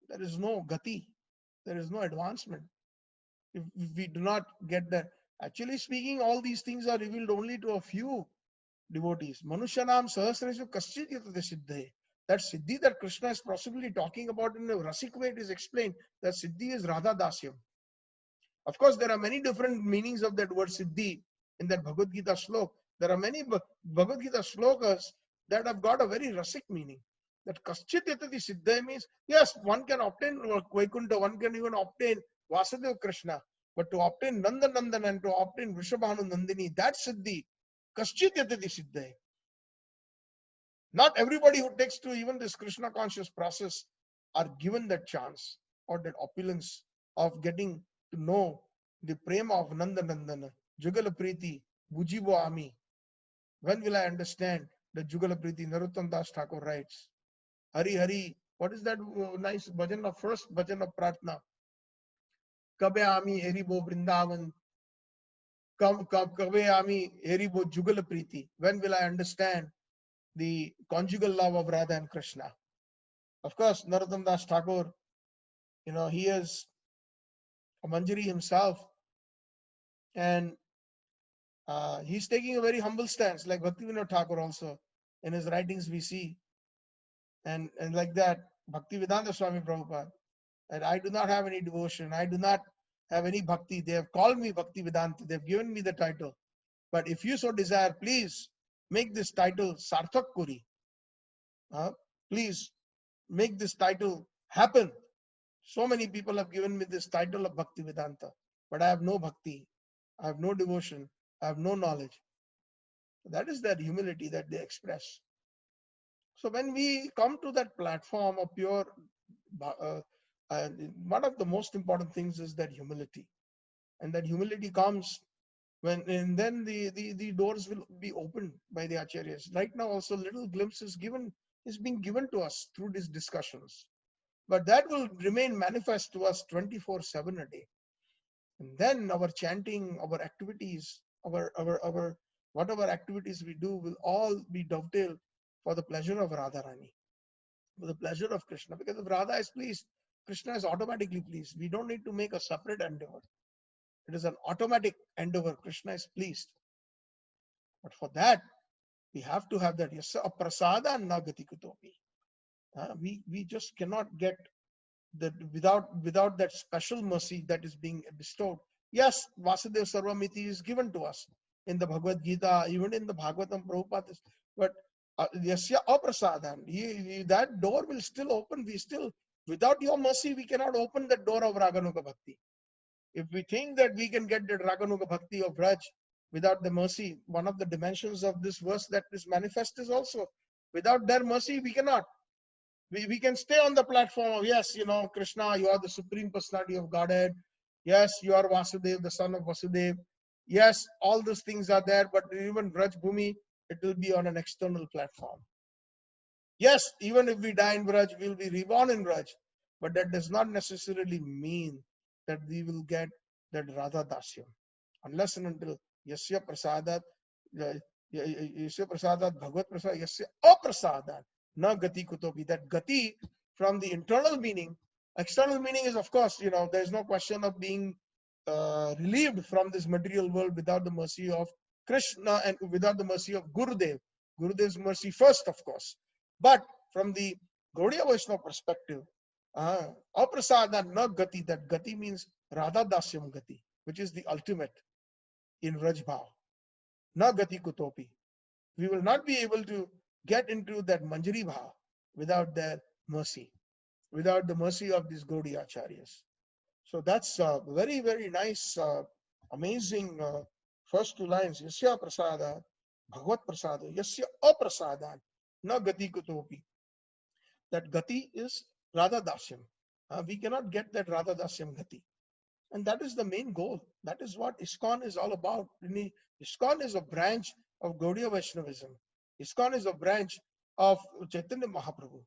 There is no gati, there is no advancement if we do not get that. Actually speaking, all these things are revealed only to a few devotees. Manushanam sahasreshu kaschit yatate siddhe. That siddhi that Krishna is possibly talking about in a Rasik way, it is explained that siddhi is Radha Dasyam. Of course, there are many different meanings of that word siddhi in that Bhagavad Gita slok. There are many Bhagavad Gita slokas that have got a very Rasik meaning. That kaschit yatati siddha means, yes, one can obtain Vaikuntha, one can even obtain Vasudeva Krishna, but to obtain Nanda Nandan and to obtain Vrishabhanu Nandini, that's siddhi. Kaschit yatati siddha. Not everybody who takes to even this Krishna conscious process are given that chance or that opulence of getting to know the prema of Nanda Nandana, Jugala Priti, Bujibo Ami. When will I understand the Jugala Priti? Narottam Das Thakur writes, Hari Hari, what is that nice bhajan of first bhajan of Pratna? Kabe Ami Heribo Vrindavan, Kabe Ami Heribo Jugala Priti. When will I understand the conjugal love of Radha and Krishna? Of course, Narottam Das Thakur, he is a Manjari himself, and he's taking a very humble stance, like Bhaktivinoda Thakur also. In his writings we see, and like that, Bhaktivedanta Swami Prabhupada, that I do not have any devotion, I do not have any bhakti. They have called me Bhaktivedanta, they've given me the title. But if you so desire, please make this title Sarthak Kuri. Please make this title happen. So many people have given me this title of Bhaktivedanta, but I have no bhakti, I have no devotion, I have no knowledge. That is that humility that they express. So when we come to that platform of pure, one of the most important things is that humility. And that humility comes when, and then the doors will be opened by the acharyas. Right now also little glimpse is being given to us through these discussions. But that will remain manifest to us 24/7 a day. And then our chanting, our activities, our whatever activities we do will all be dovetailed for the pleasure of Radharani, for the pleasure of Krishna. Because if Radha is pleased, Krishna is automatically pleased. We don't need to make a separate endeavor. It is an automatic endeavor. Krishna is pleased. But for that, we have to have that yasa prasada nagati kutopi. We just cannot get that without that special mercy that is being bestowed. Yes, Vasudeva Sarvamiti is given to us in the Bhagavad Gita, even in the Bhagavatam Prabhupada, but yasya aprasadam, that door will still open. Without your mercy, we cannot open the door of Raganuga Bhakti. If we think that we can get the Raganuga Bhakti of Raj without the mercy, one of the dimensions of this verse that is manifest is also, without their mercy, we cannot. We can stay on the platform of, yes, Krishna, you are the Supreme Personality of Godhead. Yes, you are Vasudev, the son of Vasudev. Yes, all those things are there, but even Vraj Bhumi, it will be on an external platform. Yes, even if we die in Vraj, we will be reborn in Vraj. But that does not necessarily mean that we will get that Radha Dasyam. Unless and until Yasya Prasadat, Bhagavad Prasad, Yasya Aprasadat, na gati kutopi. That gati from the internal meaning. External meaning is, of course, there is no question of being relieved from this material world without the mercy of Krishna and without the mercy of Gurudev. Gurudev's mercy first, of course. But from the Gaudiya Vaishnava perspective, Aprasada na gati, that gati means Radha Dasyam gati, which is the ultimate in Rajbhav. Na gati kutopi. We will not be able to get into that Manjari Bhav without their mercy, without the mercy of these Gaudiya Acharyas. So that's very, very nice, amazing first two lines. Yasya prasada, Bhagavad prasada, yasya aprasada, na gati kutopi. That Gati is Radha Dasyam. We cannot get that Radha Dasyam Gati. And that is the main goal. That is what ISKCON is all about. ISKCON is a branch of Gaudiya Vaishnavism. ISKCON is a branch of Chaitanya Mahaprabhu.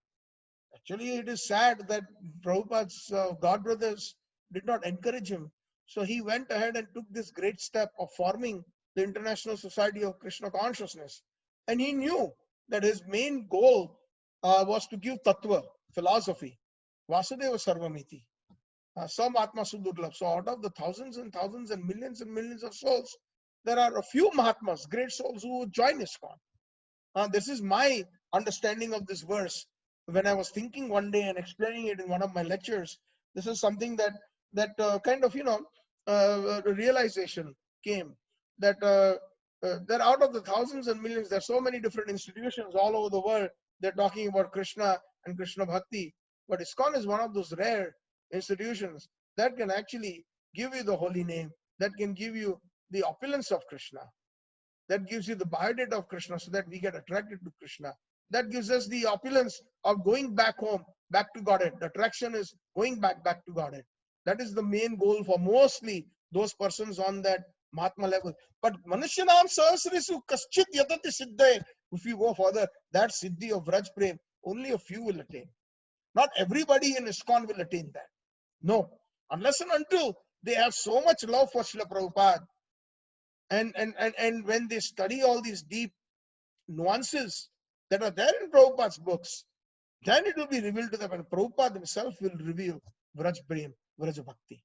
Actually, it is sad that Prabhupada's godbrothers did not encourage him. So he went ahead and took this great step of forming the International Society of Krishna Consciousness. And he knew that his main goal was to give tattva, philosophy, Vasudeva Sarvamiti, Sam Atma Sudurlabh. So out of the thousands and millions of souls, there are a few Mahatmas, great souls who would join ISKCON. This is my understanding of this verse. When I was thinking one day and explaining it in one of my lectures, this is something that kind of realization came that out of the thousands and millions, there are so many different institutions all over the world. They're talking about Krishna and Krishna Bhakti, but ISKCON is one of those rare institutions that can actually give you the holy name, that can give you the opulence of Krishna, that gives you the biodata of Krishna so that we get attracted to Krishna. That gives us the opulence of going back home, back to Godhead. The attraction is going back to Godhead. That is the main goal for mostly those persons on that Mahatma level. But Manushyanam Sahasrisu Kaschit Yatati Siddhe, if you go further, that Siddhi of Vraj Prem, only a few will attain. Not everybody in ISKCON will attain that. No. Unless and until they have so much love for Srila Prabhupada, and when they study all these deep nuances that are there in Prabhupada's books, then it will be revealed to them, and Prabhupada himself will reveal Vraj Prem, Vraj Bhakti.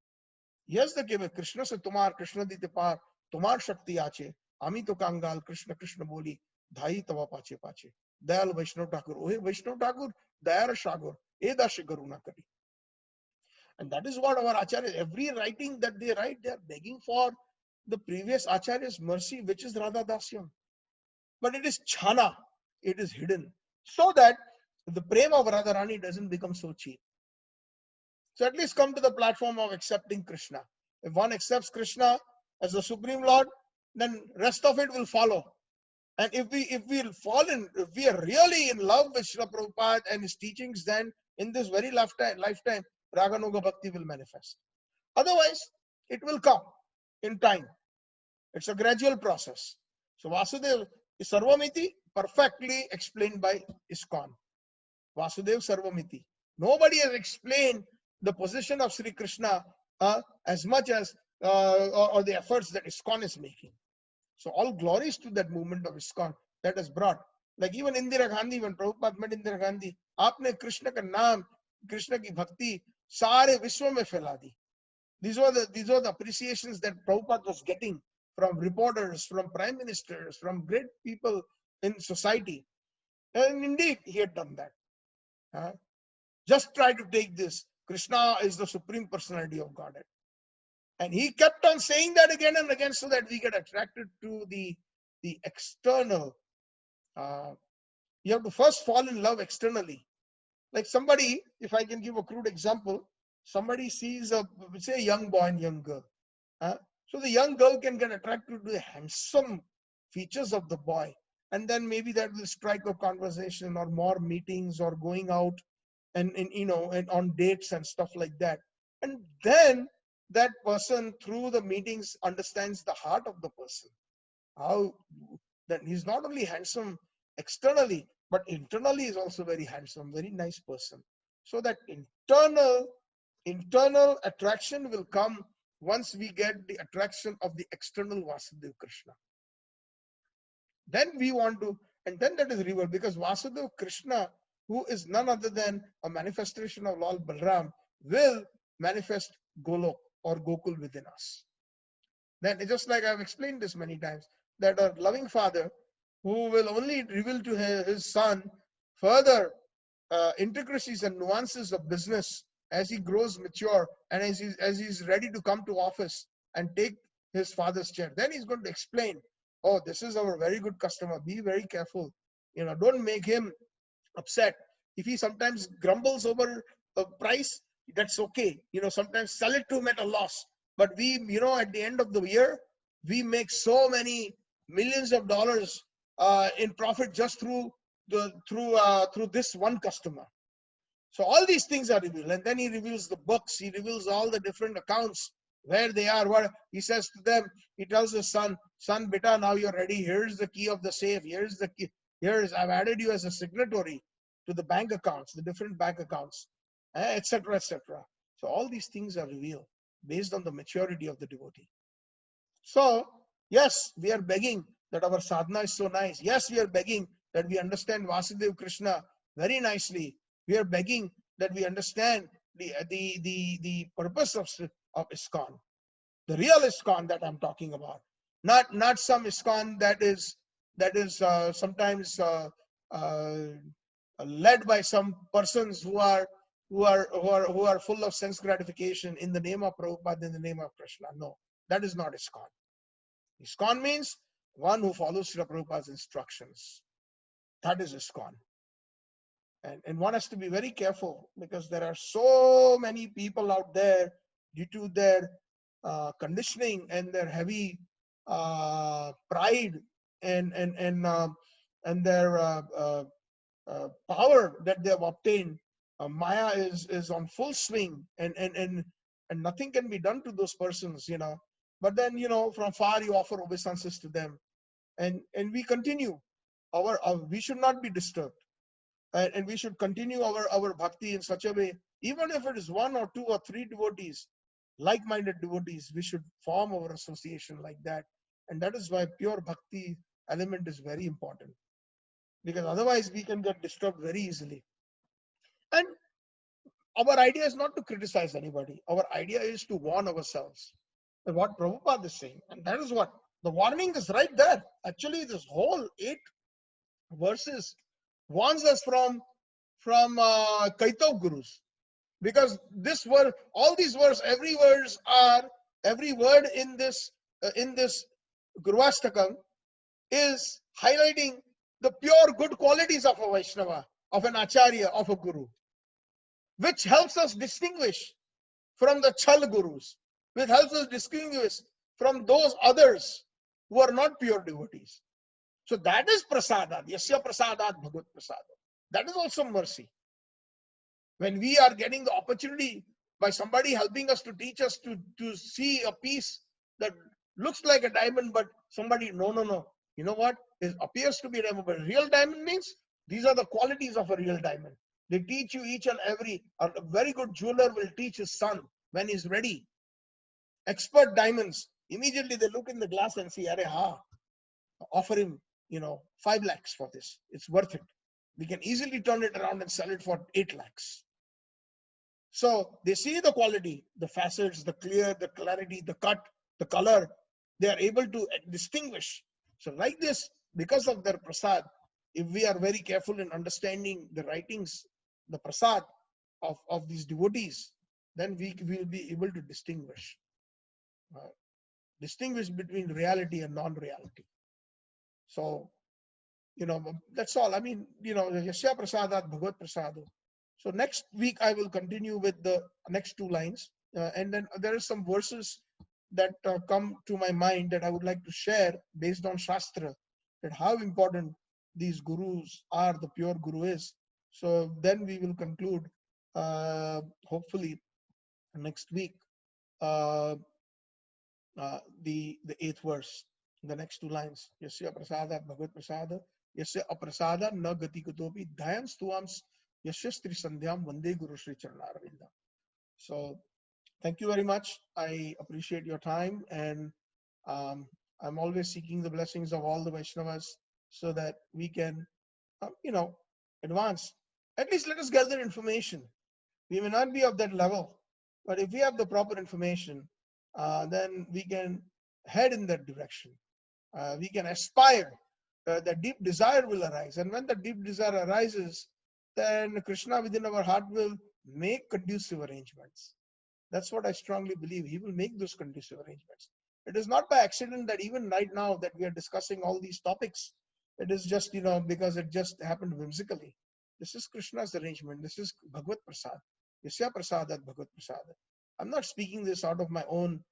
Yes, the Keva Krishna se tumar, Krishna dite par, tumar shakti ache, ami to kangal, Krishna Krishna boli, dhai tava pache pache. Dayal Vaishnav Thakur, ohe Vaishnav Thakur, dayar shagur, e dashe garuna kari. And that is what our Acharya, every writing that they write, they are begging for the previous Acharya's mercy, which is Radha Dasyam. But it is chhana, it is hidden, so that the prema of Radharani doesn't become so cheap. So at least come to the platform of accepting Krishna. If one accepts Krishna as the Supreme Lord, then rest of it will follow. And if we are really in love with Srila Prabhupada and his teachings, then in this very lifetime, Raganuga Bhakti will manifest. Otherwise, it will come in time. It's a gradual process. So Vasudeva is Sarvamiti, perfectly explained by ISKCON. Vasudeva Sarvamiti. Nobody has explained the position of Sri Krishna as much as or the efforts that ISKCON is making. So all glories to that movement of ISKCON that has brought. Like even Indira Gandhi, when Prabhupada met Indira Gandhi, aapne Krishna ka naam, Krishna ki bhakti, sare vishwa mein phaila di. These were the appreciations that Prabhupada was getting from reporters, from prime ministers, from great people in society. And indeed, he had done that. Just try to take this. Krishna is the Supreme Personality of Godhead. And he kept on saying that again and again so that we get attracted to the external. You have to first fall in love externally. Like somebody, if I can give a crude example, somebody sees say a young boy and young girl. So the young girl can get attracted to the handsome features of the boy. And then maybe that will strike a conversation or more meetings or going out and on dates and stuff like that. And then that person through the meetings understands the heart of the person. How that he's not only handsome externally, but internally is also very handsome, very nice person. So that internal attraction will come once we get the attraction of the external Vasudeva Krishna. Then we want to, and then that is revealed, because Vasudeva Krishna, who is none other than a manifestation of Lord Balram, will manifest Golok or Gokul within us. Then, just like I've explained this many times, that a loving father who will only reveal to his son further intricacies and nuances of business as he grows mature and as he's ready to come to office and take his father's chair. Then he's going to explain, oh, this is our very good customer. Be very careful. Don't make him upset. If he sometimes grumbles over a price, that's okay. Sometimes sell it to him at a loss. But we, at the end of the year, we make so many millions of dollars in profit just through this one customer. So all these things are revealed. And then he reveals the books. He reveals all the different accounts, where they are. What he says to them, he tells his son, son, beta, now you're ready. Here's the key of the safe. Here's the key. I've added you as a signatory to the bank accounts, the different bank accounts, etc., etc. So all these things are revealed based on the maturity of the devotee. So, yes, we are begging that our sadhana is so nice. Yes, we are begging that we understand Vasudev Krishna very nicely. We are begging that we understand the purpose of ISKCON, the real ISKCON that I'm talking about, not some ISKCON that is sometimes led by some persons who are full of sense gratification in the name of Prabhupada, in the name of Krishna. No, that is not ISKCON. ISKCON means one who follows Srila Prabhupada's instructions. That is ISKCON. And one has to be very careful, because there are so many people out there, due to their conditioning and their heavy pride and their power that they have obtained. Maya is on full swing, and nothing can be done to those persons, But then, from far you offer obeisances to them, and we continue we should not be disturbed, and we should continue our bhakti in such a way, even if it is one or two or three devotees, like-minded devotees, we should form our association like that. And that is why pure bhakti element is very important, because otherwise we can get disturbed very easily. And our idea is not to criticize anybody. Our idea is to warn ourselves and what Prabhupada is saying. And that is what the warning is right there. Actually, this whole 8 verses warns us from Kaitav Gurus. Because this word, all these words, every word in this Gurvashtakam is highlighting the pure good qualities of a Vaishnava, of an Acharya, of a Guru, which helps us distinguish from the Chal Gurus, which helps us distinguish from those others who are not pure devotees. So that is prasadat, yasya prasadat bhagat prasadat. That is also mercy. When we are getting the opportunity by somebody helping us to teach us to see a piece that looks like a diamond, but somebody, no. You know what? It appears to be a diamond, but real diamond means these are the qualities of a real diamond. They teach you each and every, a very good jeweler will teach his son when he's ready. Expert diamonds, immediately they look in the glass and see, offer him, 5 lakhs for this. It's worth it. We can easily turn it around and sell it for 8 lakhs. So they see the quality, the facets, the clear, the clarity, the cut, the color. They are able to distinguish. So like this, because of their prasad, if we are very careful in understanding the writings, the prasad of these devotees, then we will be able to distinguish between reality and non-reality. So, that's all. I mean, Yasya Prasadat Bhagavad Prasado. So next week I will continue with the next 2 lines, and then there are some verses that come to my mind that I would like to share based on Shastra, that how important these gurus are, the pure guru is. So then we will conclude, hopefully next week, the 8th verse, the next 2 lines. Yasya prasada bhagavad prasada, yasya aprasada na gati kutopi dhayam stuam yasya stri sandhyam vande guru shri charanaravindam. So thank you very much. I appreciate your time, and I'm always seeking the blessings of all the Vaishnavas so that we can, advance. At least let us gather information. We may not be of that level, but if we have the proper information, then we can head in that direction. We can aspire. The deep desire will arise. And when the deep desire arises, then Krishna within our heart will make conducive arrangements. That's what I strongly believe. He will make those conducive arrangements. It is not by accident that even right now that we are discussing all these topics, it is just, because it just happened whimsically. This is Krishna's arrangement. This is Bhagavad Prasad. Yasya Prasadat Bhagavad Prasad. I'm not speaking this out of my own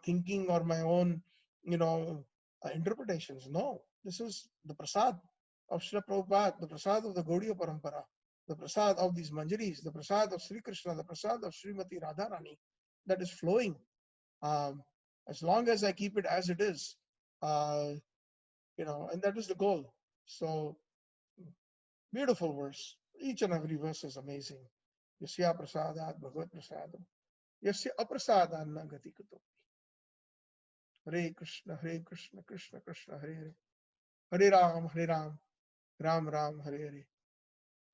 thinking or my own, interpretations. No, this is the Prasad of Srila Prabhupada, the Prasad of the Gaudiya Parampara. the prasad of these manjaris, the prasad of Sri Krishna, the prasad of Srimati Radharani that is flowing. As long as I keep it as it is, and that is the goal. So, beautiful verse. Each and every verse is amazing. Yasya prasadat bhagavad prasadam. Yasya aprasadan na gati kuto. Hare Krishna, Krishna Krishna, Hare Hare. Hare Ram, Ram Ram, Hare Hare.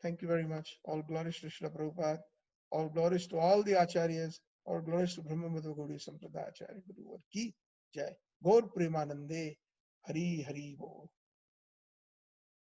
Thank you very much. All glories to Srila Prabhupada. All glories to all the acharyas. All glories to Brahma Madhva Gaudiya Sampradaya Acharya Guru Ki Jai. Gaur Premanande. Hari Hari Bol.